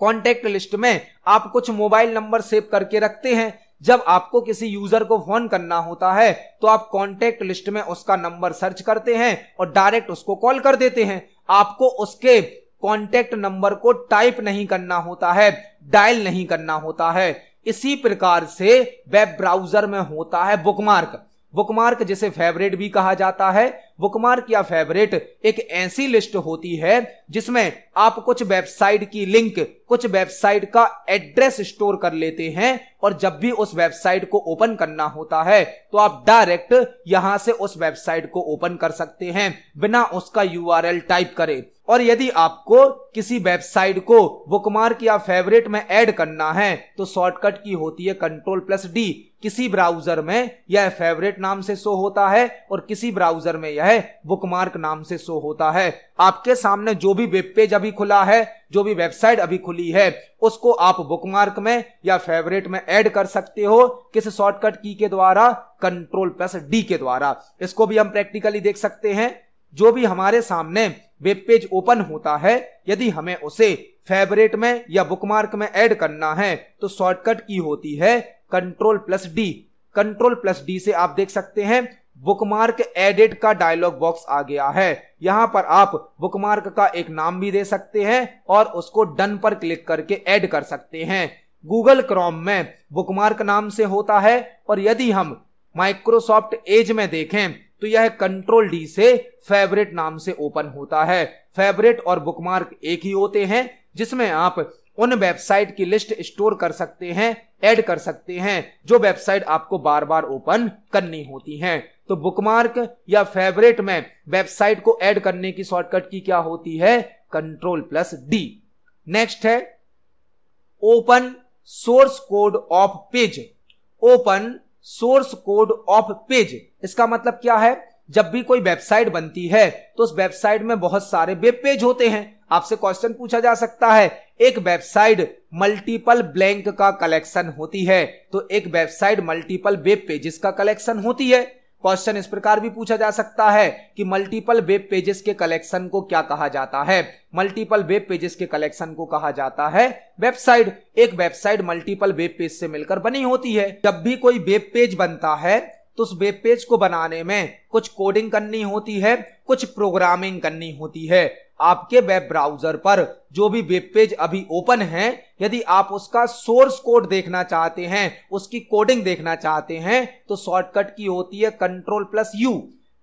कॉन्टेक्ट लिस्ट में आप कुछ मोबाइल नंबर सेव करके रखते हैं। जब आपको किसी यूजर को फोन करना होता है तो आप कॉन्टेक्ट लिस्ट में उसका नंबर सर्च करते हैं और डायरेक्ट उसको कॉल कर देते हैं। आपको उसके कॉन्टेक्ट नंबर को टाइप नहीं करना होता है, डायल नहीं करना होता है। इसी प्रकार से वेब ब्राउजर में होता है बुकमार्क। बुकमार्क जिसे फेवरेट भी कहा जाता है। बुकमार्क या फेवरेट एक ऐसी लिस्ट होती है जिसमें आप कुछ वेबसाइट की लिंक, कुछ वेबसाइट का एड्रेस स्टोर कर लेते हैं और जब भी उस वेबसाइट को ओपन करना होता है तो आप डायरेक्ट यहां से उस वेबसाइट को ओपन कर सकते हैं बिना उसका URL टाइप करे। और यदि आपको किसी वेबसाइट को बुकमार्क या फेवरेट में ऐड करना है तो शॉर्टकट की होती है कंट्रोल प्लस डी। किसी ब्राउजर में यह फेवरेट नाम से शो होता है और किसी ब्राउजर में यह बुकमार्क नाम से शो होता है। आपके सामने जो भी वेब पेज अभी खुला है, जो भी वेबसाइट अभी खुली है, उसको आप बुकमार्क में या फेवरेट में ऐड कर सकते हो। किस शॉर्टकट की के द्वारा, कंट्रोल प्लस डी के द्वारा। इसको भी हम प्रैक्टिकली देख सकते हैं। जो भी हमारे सामने वेब पेज ओपन होता है, यदि हमें उसे फेवरेट में या बुकमार्क में ऐड करना है तो शॉर्टकट की होती है control plus D. Control plus D से आप देख सकते हैं बुकमार्क एडिट का डायलॉग बॉक्स आ गया है। यहां पर आप बुकमार्क का एक नाम भी दे सकते हैं और उसको डन पर क्लिक करके ऐड कर सकते हैं। गूगल क्रोम में बुकमार्क नाम से होता है और यदि हम माइक्रोसॉफ्ट एज में देखें तो यह कंट्रोल डी से फेवरेट नाम से ओपन होता है। फेवरेट और बुकमार्क एक ही होते हैं जिसमें आप उन वेबसाइट की लिस्ट स्टोर कर सकते हैं, ऐड कर सकते हैं जो वेबसाइट आपको बार बार ओपन करनी होती हैं। तो बुकमार्क या फेवरेट में वेबसाइट को ऐड करने की शॉर्टकट की क्या होती है, कंट्रोल प्लस डी। नेक्स्ट है open source code of page. Open source code of page, इसका मतलब क्या है, जब भी कोई वेबसाइट बनती है तो उस वेबसाइट में बहुत सारे वेब पेज होते हैं। आपसे क्वेश्चन पूछा जा सकता है, एक वेबसाइट मल्टीपल ब्लैंक का कलेक्शन होती है तो एक वेबसाइट मल्टीपल वेब पेजेस का कलेक्शन होती है। क्वेश्चन इस प्रकार भी पूछा जा सकता है कि मल्टीपल वेब पेजेस के कलेक्शन को क्या कहा जाता है। मल्टीपल वेब पेजेस के कलेक्शन को कहा जाता है वेबसाइट। एक वेबसाइट मल्टीपल वेब पेज से मिलकर बनी होती है। जब भी कोई वेब पेज बनता है तो उस वेब पेज को बनाने में कुछ कोडिंग करनी होती है, कुछ प्रोग्रामिंग करनी होती है। आपके वेब ब्राउजर पर जो भी वेब पेज अभी ओपन है, यदि आप उसका सोर्स कोड देखना चाहते हैं, उसकी कोडिंग देखना चाहते हैं तो शॉर्टकट की होती है control plus you.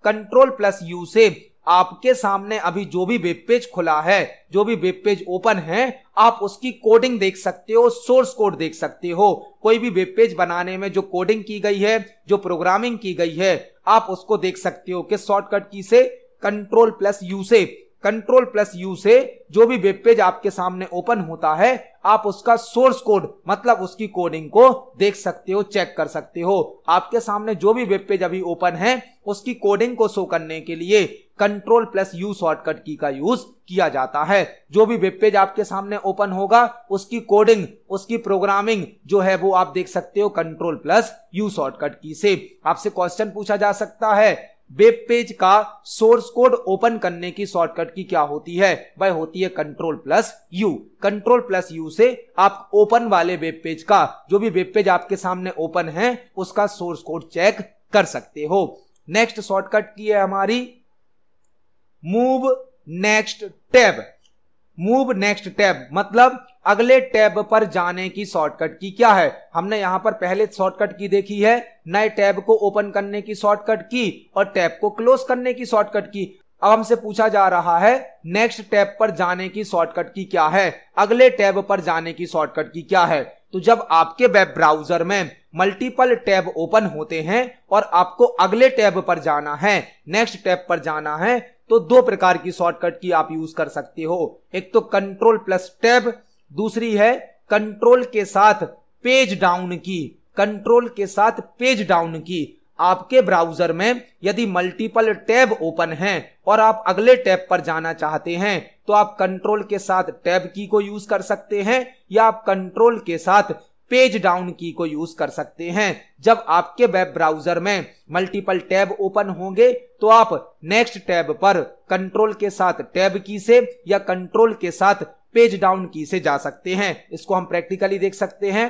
Control plus you से आपके सामने अभी जो भी वेब पेज खुला है, जो भी वेब पेज ओपन है, आप उसकी कोडिंग देख सकते हो, सोर्स कोड देख सकते हो। कोई भी वेब पेज बनाने में जो कोडिंग की गई है, जो प्रोग्रामिंग की गई है, आप उसको देख सकते हो किस शॉर्टकट की से, कंट्रोल प्लस यू से। कंट्रोल प्लस यू से जो भी वेब पेज आपके सामने ओपन होता है, आप उसका सोर्स कोड मतलब उसकी कोडिंग को देख सकते हो, चेक कर सकते हो। आपके सामने जो भी वेब पेज अभी ओपन है, उसकी कोडिंग को शो करने के लिए कंट्रोल प्लस यू शॉर्टकट की का यूज किया जाता है। जो भी वेब पेज आपके सामने ओपन होगा, उसकी कोडिंग, उसकी प्रोग्रामिंग जो है वो आप देख सकते हो कंट्रोल प्लस यू शॉर्टकट की से। आपसे क्वेश्चन पूछा जा सकता है, वेब पेज का सोर्स कोड ओपन करने की शॉर्टकट की क्या होती है, वह होती है control plus you. Control plus you से आप ओपन वाले वेब पेज का, जो भी वेब पेज आपके सामने ओपन है, उसका सोर्स कोड चेक कर सकते हो। नेक्स्ट शॉर्टकट की है हमारी move next tab. Move next tab मतलब अगले टैब पर जाने की शॉर्टकट की क्या है। हमने यहां पर पहले शॉर्टकट की देखी है, नए टैब को ओपन करने की शॉर्टकट की और टैब को क्लोज करने की शॉर्टकट की। अब हमसे पूछा जा रहा है नेक्स्ट टैब पर जाने की शॉर्टकट की क्या है, अगले टैब पर जाने की शॉर्टकट की क्या है। तो जब आपके वेब ब्राउजर में मल्टीपल टैब ओपन होते हैं और आपको अगले टैब पर जाना है, नेक्स्ट टैब पर जाना है, तो दो प्रकार की शॉर्टकट की आप यूज कर सकते हो। एक तो कंट्रोल प्लस टैब, दूसरी है कंट्रोल के साथ पेज डाउन की। कंट्रोल के साथ पेज डाउन की। आपके ब्राउजर में यदि मल्टीपल टैब ओपन हैं और आप अगले टैब पर जाना चाहते हैं तो आप कंट्रोल के साथ टैब की को यूज कर सकते हैं या आप कंट्रोल के साथ पेज डाउन की को यूज कर सकते हैं। जब आपके वेब ब्राउजर में मल्टीपल टैब ओपन होंगे तो आप नेक्स्ट टैब पर कंट्रोल के साथ टैब की से या कंट्रोल के साथ पेज डाउन की से जा सकते हैं। इसको हम प्रैक्टिकली देख सकते हैं।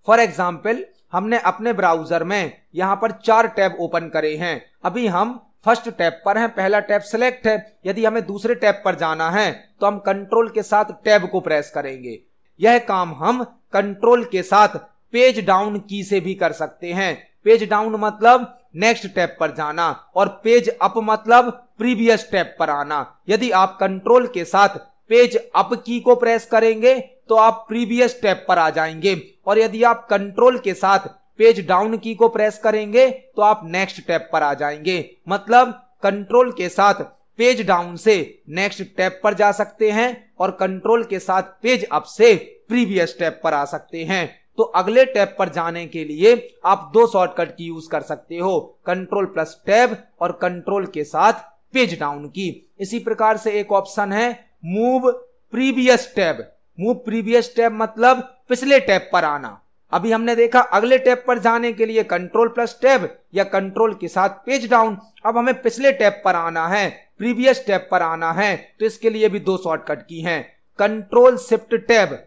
फॉर एग्जाम्पल, हमने अपने ब्राउजर में यहां पर 4 टैब ओपन करे हैं। अभी हम फर्स्ट टैब पर हैं, पहला टैब सिलेक्ट है। यदि हमें दूसरे टैब पर जाना है तो हम कंट्रोल के साथ टैब को प्रेस करेंगे। यह काम हम कंट्रोल के साथ पेज डाउन की से भी कर सकते हैं। पेज डाउन मतलब नेक्स्ट टैब पर जाना और पेज अप मतलब प्रीवियस टैब पर आना। यदि आप कंट्रोल के साथ पेज अप की को प्रेस करेंगे तो आप प्रीवियस टैब पर आ जाएंगे और यदि आप कंट्रोल के साथ पेज डाउन की को प्रेस करेंगे तो आप नेक्स्ट टैब पर आ जाएंगे। मतलब कंट्रोल के साथ पेज डाउन से नेक्स्ट टैब पर जा सकते हैं और कंट्रोल के साथ पेज अप से प्रीवियस टैब पर आ सकते हैं। तो अगले टैब पर जाने के लिए आप दो शॉर्टकट की यूज कर सकते हो, कंट्रोल प्लस टैब और कंट्रोल के साथ पेज डाउन की। इसी प्रकार से एक ऑप्शन है move previous tab. Move previous tab मतलब पिछले टैब पर आना। अभी हमने देखा अगले टैब पर जाने के लिए कंट्रोल प्लस टैब या कंट्रोल के साथ पेज डाउन। अब हमें पिछले टैब पर आना है, प्रीवियस टैब पर आना है, तो इसके लिए भी दो शॉर्टकट की हैं, control shift tab.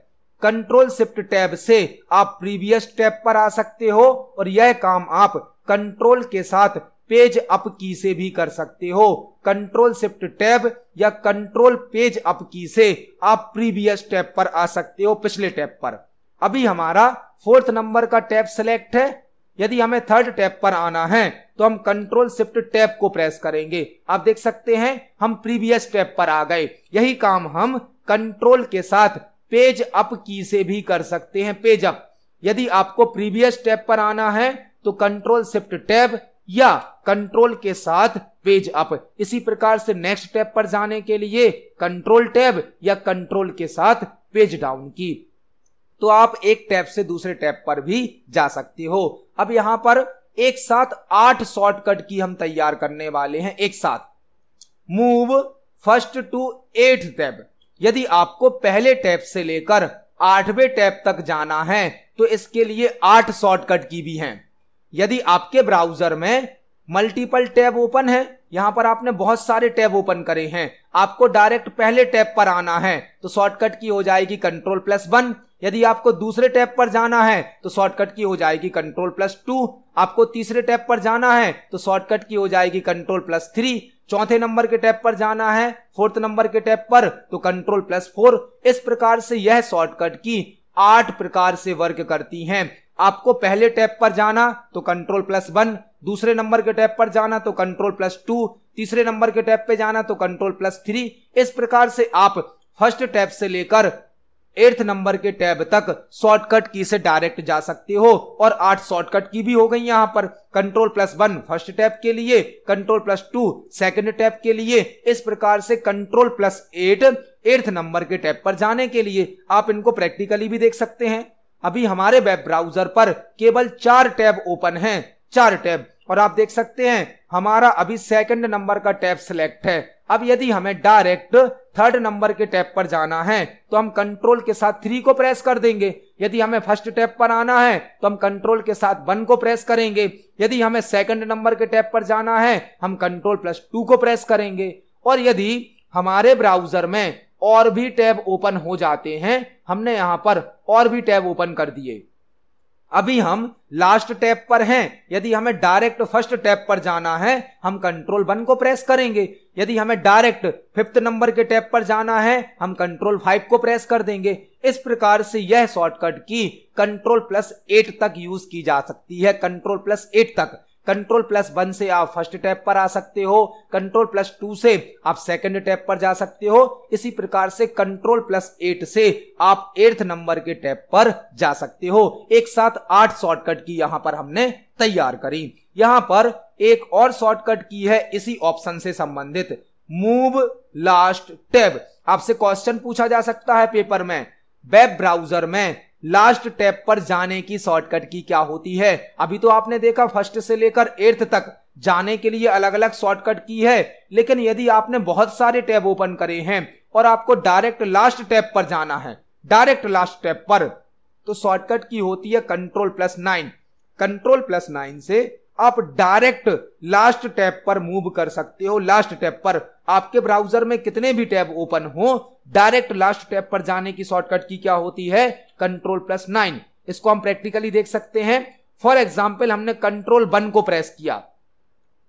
Control shift tab से आप प्रीवियस टैब पर आ सकते हो और यह काम आप कंट्रोल के साथ पेज अप की से भी कर सकते हो। कंट्रोल शिफ्ट टैब या कंट्रोल पेज अप की से आप प्रीवियस टैब पर आ सकते हो, पिछले टैब पर। अभी हमारा 4th नंबर का टैब सिलेक्ट है। यदि हमें 3rd टैब पर आना है तो हम कंट्रोल शिफ्ट टैब को प्रेस करेंगे। आप देख सकते हैं हम प्रीवियस टैब पर आ गए। यही काम हम कंट्रोल के साथ पेज अप की से भी कर सकते हैं, पेज अप। यदि आपको प्रीवियस टैब पर आना है तो कंट्रोल शिफ्ट टैब या कंट्रोल के साथ पेज अप। इसी प्रकार से नेक्स्ट टैब पर जाने के लिए कंट्रोल टैब या कंट्रोल के साथ पेज डाउन की। तो आप एक टैब से दूसरे टैब पर भी जा सकते हो। अब यहां पर एक साथ 8 शॉर्टकट की हम तैयार करने वाले हैं, एक साथ। Move first to 8th tab. यदि आपको पहले टैब से लेकर 8वें टैब तक जाना है तो इसके लिए 8 शॉर्टकट की भी हैं। यदि आपके ब्राउजर में मल्टीपल टैब ओपन है, यहां पर आपने बहुत सारे टैब ओपन करे हैं, आपको डायरेक्ट पहले टैब पर आना है तो शॉर्टकट की हो जाएगी कंट्रोल प्लस 1। यदि आपको दूसरे टैब पर जाना है तो शॉर्टकट की हो जाएगी कंट्रोल प्लस 2। आपको तीसरे टैब पर जाना है तो शॉर्टकट की हो जाएगी कंट्रोल प्लस 3। चौथे नंबर के टैब पर जाना है, 4th नंबर के टैब पर, तो कंट्रोल प्लस 4। इस प्रकार से यह शॉर्टकट की 8 प्रकार से वर्क करती हैं। आपको पहले टैब पर जाना तो कंट्रोल प्लस 1, दूसरे नंबर के टैब पर जाना तो कंट्रोल प्लस 2, तीसरे नंबर के टैब पे जाना तो कंट्रोल प्लस 3। इस प्रकार से आप फर्स्ट टैब से लेकर 8th नंबर के टैब तक शॉर्टकट की से डायरेक्ट जा सकते हो। और 8 शॉर्टकट की भी हो गई यहां पर, कंट्रोल प्लस 1 फर्स्ट टैब के लिए, कंट्रोल प्लस 2 सेकंड टैब के लिए। इस प्रकार से कंट्रोल प्लस 8 8th नंबर के टैब पर जाने के लिए। आप इनको प्रैक्टिकली भी देख सकते हैं। अभी हमारे वेब ब्राउजर पर केवल 4 टैब ओपन हैं, 4 टैब, और आप देख सकते हैं हमारा अभी 2nd नंबर का टैब सिलेक्ट है। अब यदि हमें डायरेक्ट 3rd नंबर के टैब पर जाना है तो हम कंट्रोल के साथ 3 को प्रेस कर देंगे। यदि हमें फर्स्ट टैब पर आना है तो हम कंट्रोल के साथ 1 को प्रेस करेंगे। यदि हमें 2nd नंबर के टैब पर जाना है हम कंट्रोल प्लस 2 को प्रेस करेंगे। और यदि हमारे ब्राउजर में और भी टैब ओपन हो जाते हैं, हमने यहां पर और भी टैब ओपन कर दिए, अभी हम लास्ट टैब पर हैं। यदि हमें डायरेक्ट फर्स्ट टैब पर जाना है हम कंट्रोल 1 को प्रेस करेंगे। यदि हमें डायरेक्ट 5th नंबर के टैब पर जाना है हम कंट्रोल 5 को प्रेस कर देंगे। इस प्रकार से यह शॉर्टकट की कंट्रोल+8 तक यूज की जा सकती है। कंट्रोल+8 तक। कंट्रोल+1 से आप फर्स्ट टैब पर आ सकते हो, कंट्रोल+2 से आप सेकंड टैब पर जा सकते हो। इसी प्रकार से कंट्रोल+8 से आप 8th नंबर के टैब पर जा सकते हो। एक साथ 8 शॉर्टकट की यहां पर हमने तैयार करी। यहां पर एक और शॉर्टकट की है इसी ऑप्शन से संबंधित, मूव लास्ट टैब। आपसे क्वेश्चन पूछा जा सकता है पेपर में, वेब ब्राउजर में लास्ट टैब पर जाने की शॉर्टकट की क्या होती है। अभी तो आपने देखा फर्स्ट से लेकर 8th तक जाने के लिए अलग अलग शॉर्टकट की है, लेकिन यदि आपने बहुत सारे टैब ओपन करे हैं और आपको डायरेक्ट लास्ट टैब पर जाना है, डायरेक्ट लास्ट टैब पर, तो शॉर्टकट की होती है कंट्रोल+9। कंट्रोल+9 से आप डायरेक्ट लास्ट टैब पर मूव कर सकते हो। लास्ट टैब पर आपके ब्राउजर में कितने भी टैब ओपन हो, डायरेक्ट लास्ट टैब पर जाने की शॉर्टकट की क्या होती है, कंट्रोल+9। इसको हम प्रैक्टिकली देख सकते हैं। फॉर एग्जांपल हमने कंट्रोल 1 को प्रेस किया।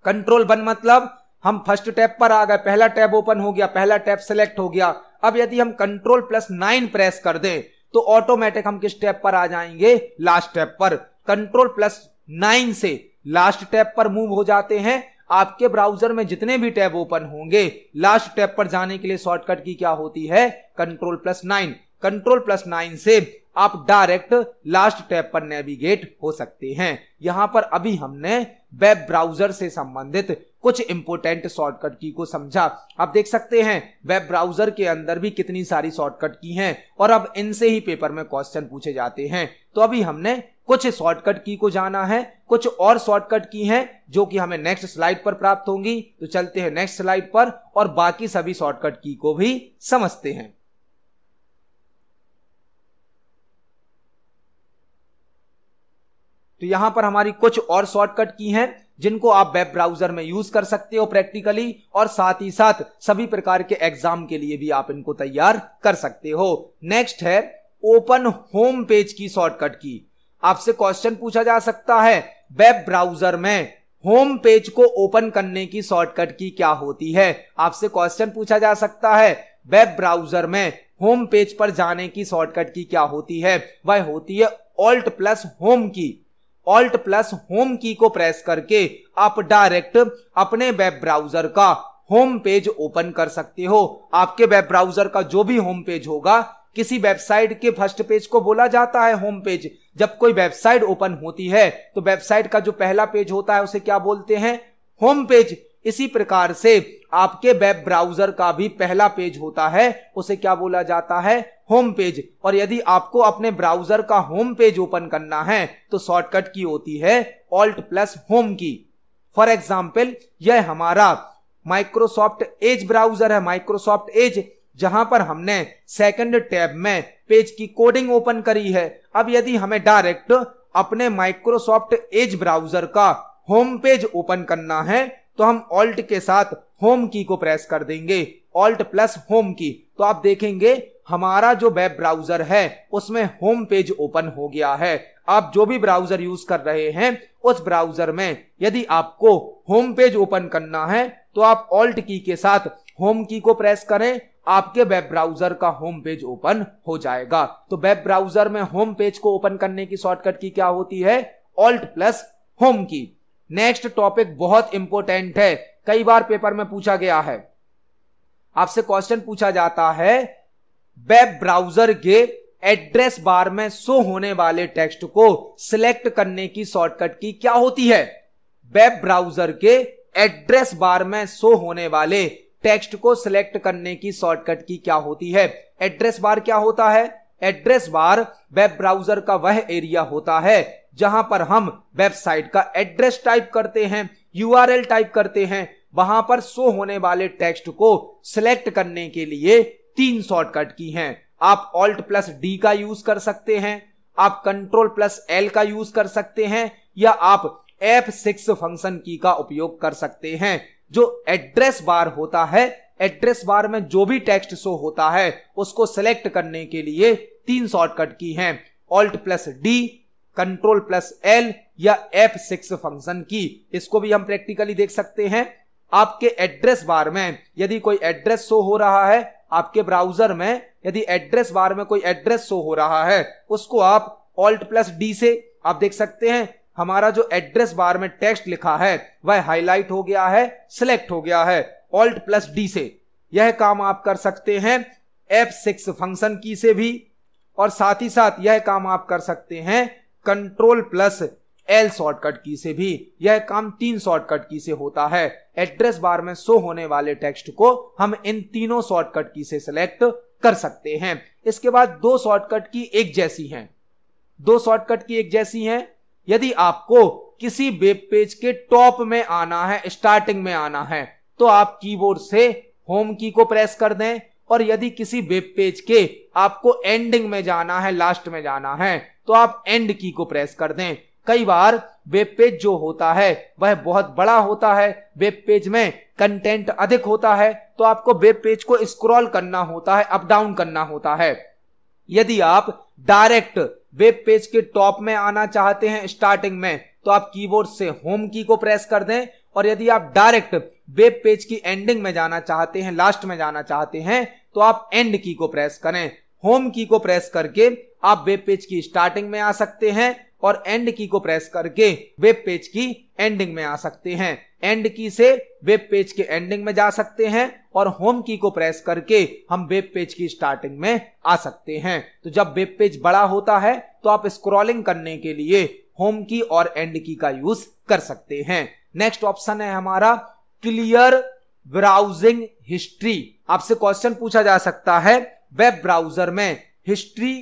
कंट्रोल 1 मतलब हम फर्स्ट टैब पर आ गए, पहला टैब ओपन हो गया, पहला टैब सिलेक्ट हो गया। अब यदि हम कंट्रोल+9 प्रेस कर दें तो ऑटोमेटिक हम किस टैब पर आ जाएंगे, लास्ट टैब पर। कंट्रोल+9 से लास्ट टैब पर मूव हो जाते हैं। आपके ब्राउजर में जितने भी टैब ओपन होंगे, लास्ट टैब पर जाने के लिए शॉर्टकट की क्या होती है, कंट्रोल+9। कंट्रोल+9 से आप डायरेक्ट लास्ट टैब पर नेविगेट हो सकते हैं। यहां पर अभी हमने वेब ब्राउजर से संबंधित कुछ इंपोर्टेंट शॉर्टकट की को समझा। आप देख सकते हैं वेब ब्राउजर के अंदर भी कितनी सारी शॉर्टकट की हैं और अब इनसे ही पेपर में क्वेश्चन पूछे जाते हैं। तो अभी हमने कुछ शॉर्टकट की को जाना है, कुछ और शॉर्टकट की हैं जो कि हमें नेक्स्ट स्लाइड पर प्राप्त होंगी। तो चलते हैं नेक्स्ट स्लाइड पर और बाकी सभी शॉर्टकट की को भी समझते हैं। तो यहां पर हमारी कुछ और शॉर्टकट की हैं जिनको आप वेब ब्राउजर में यूज कर सकते हो प्रैक्टिकली, और साथ ही साथ सभी प्रकार के एग्जाम के लिए भी आप इनको तैयार कर सकते हो। नेक्स्ट है ओपन होम पेज की शॉर्टकट की। आपसे क्वेश्चन पूछा जा सकता है वेब ब्राउजर में होम पेज को ओपन करने की शॉर्टकट की क्या होती है। आपसे क्वेश्चन पूछा जा सकता है वेब ब्राउजर में होम पेज पर जाने की शॉर्टकट की क्या होती है। वह होती है Alt+Home की। Alt+Home की को प्रेस करके आप डायरेक्ट अपने वेब ब्राउजर का होम पेज ओपन कर सकते हो। आपके वेब ब्राउजर का जो भी होम पेज होगा, किसी वेबसाइट के फर्स्ट पेज को बोला जाता है होम पेज। जब कोई वेबसाइट ओपन होती है तो वेबसाइट का जो पहला पेज होता है उसे क्या बोलते हैं, होम पेज। इसी प्रकार से आपके वेब ब्राउजर का भी पहला पेज होता है, उसे क्या बोला जाता है, होम पेज। और यदि आपको अपने ब्राउजर का होम पेज ओपन करना है तो शॉर्टकट की होती है Alt+Home की। फॉर एग्जाम्पल यह हमारा माइक्रोसॉफ्ट एज ब्राउजर है, माइक्रोसॉफ्ट एज, जहां पर हमने सेकंड टैब में पेज की कोडिंग ओपन करी है। अब यदि हमें डायरेक्ट अपने माइक्रोसॉफ्ट एज ब्राउजर का होम पेज ओपन करना है तो हम ऑल्ट के साथ होम की को प्रेस कर देंगे, Alt+Home की। तो आप देखेंगे हमारा जो वेब ब्राउजर है उसमें होम पेज ओपन हो गया है। आप जो भी ब्राउजर यूज कर रहे हैं उस ब्राउजर में यदि आपको होम पेज ओपन करना है तो आप ऑल्ट की के साथ होम की को प्रेस करें, आपके वेब ब्राउजर का होम पेज ओपन हो जाएगा। तो वेब ब्राउजर में होम पेज को ओपन करने की शॉर्टकट की क्या होती है, Alt+Home की। नेक्स्ट टॉपिक बहुत इंपॉर्टेंट है, कई बार पेपर में पूछा गया है। आपसे क्वेश्चन पूछा जाता है वेब ब्राउजर के एड्रेस बार में शो होने वाले टेक्स्ट को सिलेक्ट करने की शॉर्टकट की क्या होती है। वेब ब्राउजर के एड्रेस बार में शो होने वाले टेक्स्ट को सिलेक्ट करने की शॉर्टकट की क्या होती है। एड्रेस बार क्या होता है, एड्रेस बार वेब ब्राउजर का वह एरिया होता है जहां पर हम वेबसाइट का एड्रेस टाइप करते हैं, URL टाइप करते हैं। वहां पर शो होने वाले टेक्स्ट को सिलेक्ट करने के लिए 3 शॉर्टकट की हैं। आप Alt+D का यूज कर सकते हैं, आप Ctrl+L का यूज कर सकते हैं, या आप F6 फंक्शन की का उपयोग कर सकते हैं। जो एड्रेस बार होता है, एड्रेस बार में जो भी टेक्स्ट शो होता है उसको सिलेक्ट करने के लिए 3 शॉर्टकट की हैं, Alt+D, कंट्रोल प्लस एल या F6 फंक्शन की। इसको भी हम प्रैक्टिकली देख सकते हैं। आपके एड्रेस बार में यदि कोई एड्रेस शो हो रहा है, आपके ब्राउजर में यदि एड्रेस बार में कोई एड्रेस शो हो रहा है, उसको आप ऑल्ट प्लस डी से आप देख सकते हैं हमारा जो एड्रेस बार में टेक्स्ट लिखा है वह हाईलाइट हो गया है, सिलेक्ट हो गया है ऑल्ट प्लस डी से। यह काम आप कर सकते हैं F6 फंक्शन की से भी, और साथ ही साथ यह काम आप कर सकते हैं कंट्रोल प्लस एल शॉर्टकट की से भी। यह काम 3 शॉर्टकट की से होता है। एड्रेस बार में शो होने वाले टेक्स्ट को हम इन तीनों शॉर्टकट की से सिलेक्ट कर सकते हैं। इसके बाद 2 शॉर्टकट की एक जैसी हैं, 2 शॉर्टकट की एक जैसी हैं। यदि आपको किसी वेब पेज के टॉप में आना है, स्टार्टिंग में आना है, तो आप कीबोर्ड से होम की को प्रेस कर दें, और यदि किसी वेब पेज के आपको एंडिंग में जाना है, लास्ट में जाना है, तो आप एंड की को प्रेस कर दें। कई बार वेब पेज जो होता है वह बहुत बड़ा होता है, वेब पेज में कंटेंट अधिक होता है, तो आपको वेब पेज को स्क्रॉल करना होता है, अप डाउन करना होता है। यदि आप डायरेक्ट वेब पेज के टॉप में आना चाहते हैं स्टार्टिंग में, तो आप कीबोर्ड से होम की को प्रेस कर दें, और यदि आप डायरेक्ट वेब पेज की एंडिंग में जाना चाहते हैं, लास्ट में जाना चाहते हैं, तो आप एंड की को प्रेस करें। होम की को प्रेस करके आप वेब पेज की स्टार्टिंग में आ सकते हैं, और एंड की को प्रेस करके वेब पेज की एंडिंग में आ सकते हैं। एंड की से वेब पेज के एंडिंग में जा सकते हैं, और होम की को प्रेस करके हम वेब पेज की स्टार्टिंग में आ सकते हैं। तो जब वेब पेज बड़ा होता है तो आप स्क्रॉलिंग करने के लिए होम की और एंड की का यूज कर सकते हैं। नेक्स्ट ऑप्शन है हमारा क्लियर ब्राउजिंग हिस्ट्री। आपसे क्वेश्चन पूछा जा सकता है वेब ब्राउजर में हिस्ट्री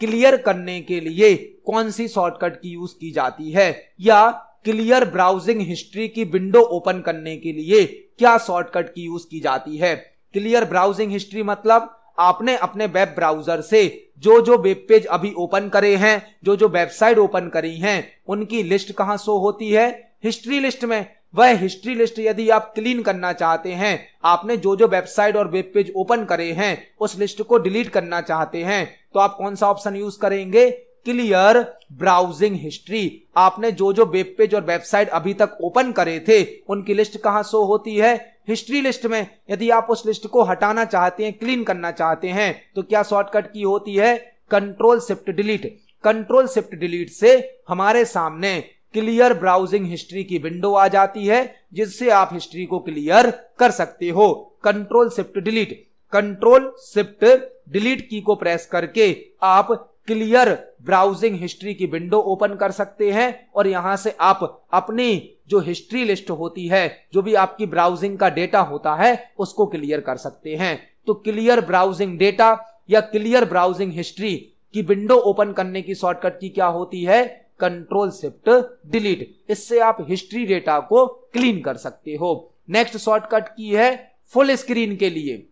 क्लियर करने के लिए कौन सी शॉर्टकट की यूज की जाती है, या क्लियर ब्राउजिंग हिस्ट्री की विंडो ओपन करने के लिए क्या शॉर्टकट की यूज की जाती है। क्लियर ब्राउजिंग हिस्ट्री मतलब आपने अपने वेब ब्राउजर से जो वेब पेज अभी ओपन करे हैं, जो वेबसाइट ओपन करी हैं, उनकी लिस्ट कहां शो होती है, हिस्ट्री लिस्ट में। वह हिस्ट्री लिस्ट यदि आप क्लीन करना चाहते हैं, आपने जो वेबसाइट और वेब पेज ओपन करे हैं उस लिस्ट को डिलीट करना चाहते हैं, तो आप कौन सा ऑप्शन यूज करेंगे, क्लियर ब्राउजिंग हिस्ट्री। आपने जो वेब पेज और वेबसाइट अभी तक ओपन करे थे उनकी लिस्ट कहां शो होती है, हिस्ट्री लिस्ट में। यदि आप उस लिस्ट को हटाना चाहते हैं, क्लीन करना चाहते हैं, तो क्या शॉर्टकट की होती है, control shift delete. Control shift delete से हमारे सामने क्लियर ब्राउजिंग हिस्ट्री की विंडो आ जाती है, जिससे आप हिस्ट्री को क्लियर कर सकते हो। Control shift delete, control shift delete की को प्रेस करके आप क्लियर ब्राउजिंग हिस्ट्री की विंडो ओपन कर सकते हैं, और यहां से आप अपनी जो हिस्ट्री लिस्ट होती है, जो भी आपकी ब्राउजिंग का डेटा होता है, उसको क्लियर कर सकते हैं। तो क्लियर ब्राउजिंग डेटा या क्लियर ब्राउजिंग हिस्ट्री की विंडो ओपन करने की शॉर्टकट की क्या होती है, कंट्रोल शिफ्ट डिलीट। इससे आप हिस्ट्री डेटा को क्लीन कर सकते हो। नेक्स्ट शॉर्टकट की है फुल स्क्रीन के लिए।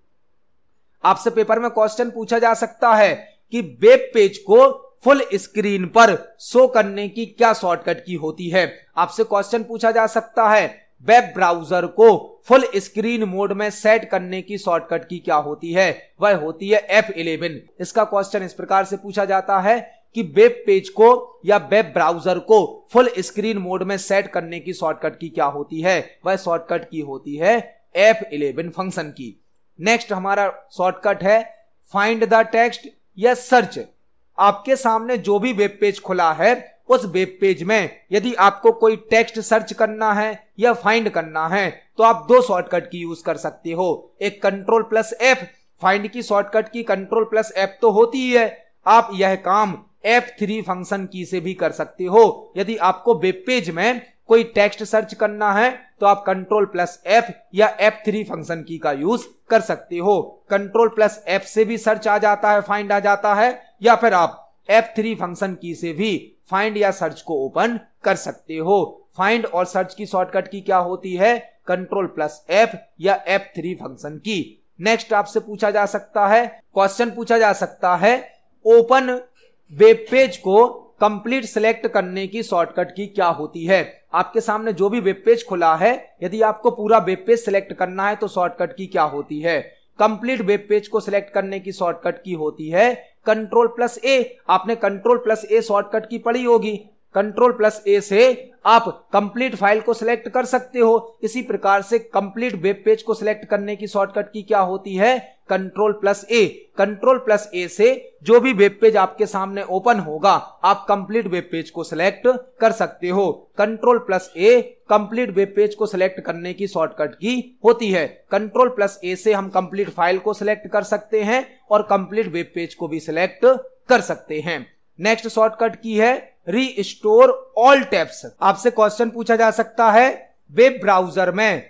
आपसे पेपर में क्वेश्चन पूछा जा सकता है कि वेब पेज को फुल स्क्रीन पर शो करने की क्या शॉर्टकट की होती है। आपसे क्वेश्चन पूछा जा सकता है वेब ब्राउजर को फुल स्क्रीन मोड में सेट करने की शॉर्टकट की क्या होती है, वह होती है F11। इसका क्वेश्चन इस प्रकार से पूछा जाता है कि वेब पेज को या वेब ब्राउजर को फुल स्क्रीन मोड में सेट करने की शॉर्टकट की क्या होती है, वह शॉर्टकट की होती है F11 फंक्शन की। नेक्स्ट हमारा शॉर्टकट है फाइंड द टेक्स्ट या सर्च। आपके सामने जो भी वेब पेज खुला है उस वेब पेज में यदि आपको कोई टेक्स्ट सर्च करना है या फाइंड करना है, तो आप 2 शॉर्टकट की यूज कर सकते हो। एक कंट्रोल प्लस F, फाइंड की शॉर्टकट की कंट्रोल प्लस F तो होती ही है, आप यह काम F3 फंक्शन की से भी कर सकते हो। यदि आपको वेब पेज में कोई टेक्स्ट सर्च करना है तो आप कंट्रोल प्लस F या F3 फंक्शन की का यूज कर सकते हो। कंट्रोल प्लस F से भी सर्च आ जाता है, फाइंड आ जाता है, या फिर आप F3 फंक्शन की से भी फाइंड या सर्च को ओपन कर सकते हो। फाइंड और सर्च की शॉर्टकट की क्या होती है, कंट्रोल प्लस F या F3 फंक्शन की। नेक्स्ट आपसे पूछा जा सकता है, क्वेश्चन पूछा जा सकता है ओपन वेब पेज को कंप्लीट सिलेक्ट करने की शॉर्टकट की क्या होती है। आपके सामने जो भी वेब पेज खुला है, यदि आपको पूरा वेब पेज सिलेक्ट करना है तो शॉर्टकट की क्या होती है, कंप्लीट वेब पेज को सिलेक्ट करने की शॉर्टकट की होती है Ctrl+A। आपने Ctrl+A शॉर्टकट की पढ़ी होगी। Ctrl+A से आप कंप्लीट फाइल को सिलेक्ट कर सकते हो। इसी प्रकार से कंप्लीट वेब पेज को सिलेक्ट करने की शॉर्टकट की क्या होती है? Ctrl+A। Ctrl+A से जो भी वेब पेज आपके सामने ओपन होगा आप कंप्लीट वेब पेज को सिलेक्ट कर सकते हो। Ctrl+A कंप्लीट वेब पेज को सिलेक्ट करने की शॉर्टकट की होती है। Ctrl+A से हम कंप्लीट फाइल को सिलेक्ट कर सकते हैं और कंप्लीट वेब पेज को भी सिलेक्ट कर सकते हैं। नेक्स्ट शॉर्टकट की है रीस्टोर ऑल टैब्स। आपसे क्वेश्चन पूछा जा सकता है वेब ब्राउजर में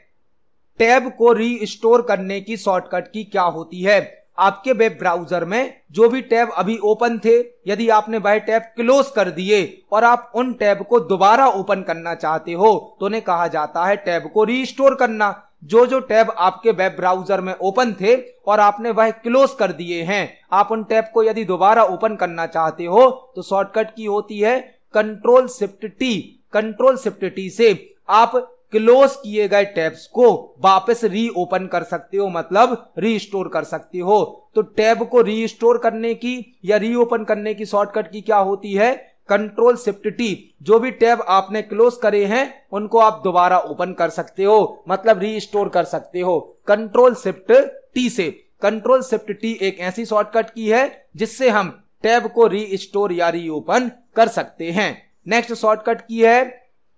टैब को रीस्टोर करने की शॉर्टकट की क्या होती है? आपके वेब ब्राउजर में जो भी टैब अभी ओपन थे, यदि आपने वह टैब क्लोज कर दिए और आप उन टैब को दोबारा ओपन करना चाहते हो तो उन्हें कहा जाता है टैब को रीस्टोर करना। जो टैब आपके वेब ब्राउजर में ओपन थे और आपने वह क्लोज कर दिए हैं, आप उन टैब को यदि दोबारा ओपन करना चाहते हो तो शॉर्टकट की होती है Ctrl+Shift+T। Ctrl+Shift+T से आप क्लोज किए गए टैब्स को वापस रीओपन कर सकते हो, मतलब रीस्टोर कर सकते हो। तो टैब को रीस्टोर करने की या रीओपन करने की शॉर्टकट की क्या होती है? Ctrl+Shift+T। जो भी टैब आपने क्लोज करे हैं उनको आप दोबारा ओपन कर सकते हो, मतलब रीस्टोर कर सकते हो Ctrl+Shift+T से। Ctrl+Shift+T एक ऐसी शॉर्टकट की है जिससे हम टैब को रीस्टोर या रीओपन कर सकते हैं। नेक्स्ट शॉर्टकट की है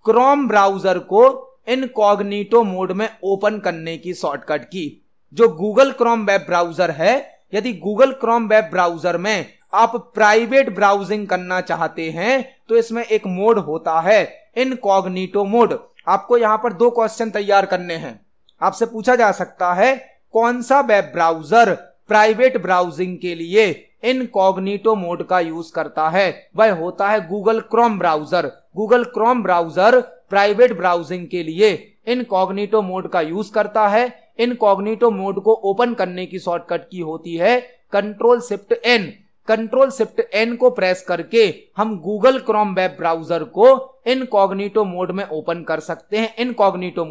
क्रोम ब्राउजर को इनकॉग्निटो मोड में ओपन करने की शॉर्टकट की। जो गूगल क्रोम वेब ब्राउजर है, यदि गूगल क्रोम वेब ब्राउजर में आप प्राइवेट ब्राउजिंग करना चाहते हैं तो इसमें एक मोड होता है इनकॉग्निटो मोड। आपको यहां पर दो क्वेश्चन तैयार करने हैं। आपसे पूछा जा सकता है कौन सा वेब ब्राउजर प्राइवेट ब्राउजिंग के लिए इनकॉग्निटो मोड का यूज करता है? वह होता है Google Chrome browser. Google Chrome browser private browsing के लिए इनकॉग्निटो मोड का यूज करता है। इनकॉग्निटो मोड को ओपन करने की शॉर्टकट की होती है Ctrl+Shift+N। Ctrl+Shift+N को प्रेस करके हम गूगल क्रोम वेब ब्राउजर को इनकॉग्निटो मोड में ओपन कर सकते हैं। इनकॉग्निटो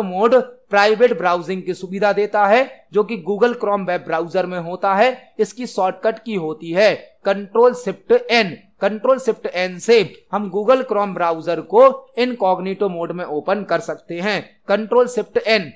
मोड प्राइवेट ब्राउजिंग की सुविधा देता है जो कि गूगल क्रोम वेब ब्राउजर में होता है। इसकी शॉर्टकट की होती है Ctrl+Shift+N। Ctrl+Shift+N से हम गूगल क्रोम ब्राउजर को इनकॉग्निटो मोड में ओपन कर सकते हैं। Ctrl+Shift+N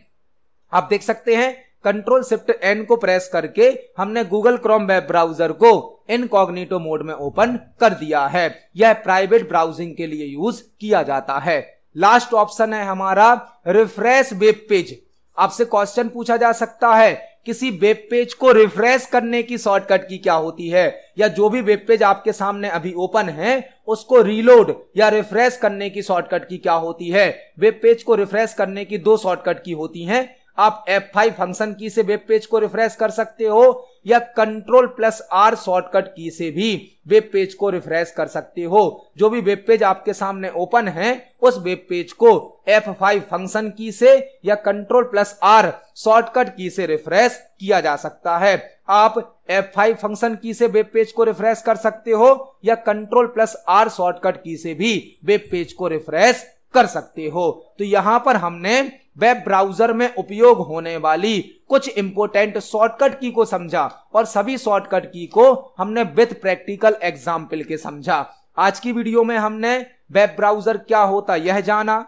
आप देख सकते हैं Ctrl+Shift+N को प्रेस करके हमने गूगल क्रोम वेब ब्राउजर को इनकॉग्निटो मोड में ओपन कर दिया है। यह प्राइवेट ब्राउजिंग के लिए यूज किया जाता है। लास्ट ऑप्शन है हमारा रिफ्रेश वेब पेज। आपसे क्वेश्चन पूछा जा सकता है किसी वेब पेज को रिफ्रेश करने की शॉर्टकट की क्या होती है, या जो भी वेब पेज आपके सामने अभी ओपन है उसको रीलोड या रिफ्रेश करने की शॉर्टकट की क्या होती है? वेब पेज को रिफ्रेश करने की दो शॉर्टकट की होती हैं। आप F5 फंक्शन की से वेब पेज को रिफ्रेश कर सकते हो या Ctrl+R शॉर्टकट की से भी वेब पेज को रिफ्रेश कर सकते हो। जो भी वेब पेज आपके सामने ओपन है उस वेब पेज को F5 फंक्शन की से या Ctrl+R शॉर्टकट की से रिफ्रेश किया जा सकता है। आप F5 फंक्शन की से वेब पेज को रिफ्रेश कर सकते हो या Ctrl+R शॉर्टकट की से भी वेब पेज को रिफ्रेश कर सकते हो। तो यहां पर हमने वेब ब्राउजर में उपयोग होने वाली कुछ इंपोर्टेंट शॉर्टकट की को समझा और सभी शॉर्टकट की को हमने विद प्रैक्टिकल एग्जाम्पल के समझा। आज की वीडियो में हमने वेब ब्राउजर क्या होता यह जाना,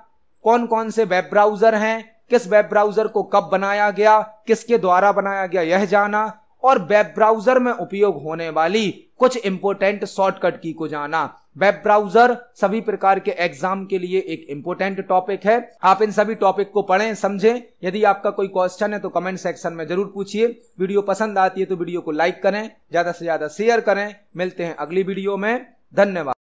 कौन कौन से वेब ब्राउजर हैं, किस वेब ब्राउजर को कब बनाया गया, किसके द्वारा बनाया गया यह जाना, और वेब ब्राउजर में उपयोग होने वाली कुछ इंपोर्टेंट शॉर्टकट की को जाना। वेब ब्राउजर सभी प्रकार के एग्जाम के लिए एक इंपोर्टेंट टॉपिक है। आप इन सभी टॉपिक को पढ़ें, समझें। यदि आपका कोई क्वेश्चन है तो कमेंट सेक्शन में जरूर पूछिए। वीडियो पसंद आती है तो वीडियो को लाइक करें, ज्यादा से ज्यादा शेयर करें। मिलते हैं अगली वीडियो में। धन्यवाद।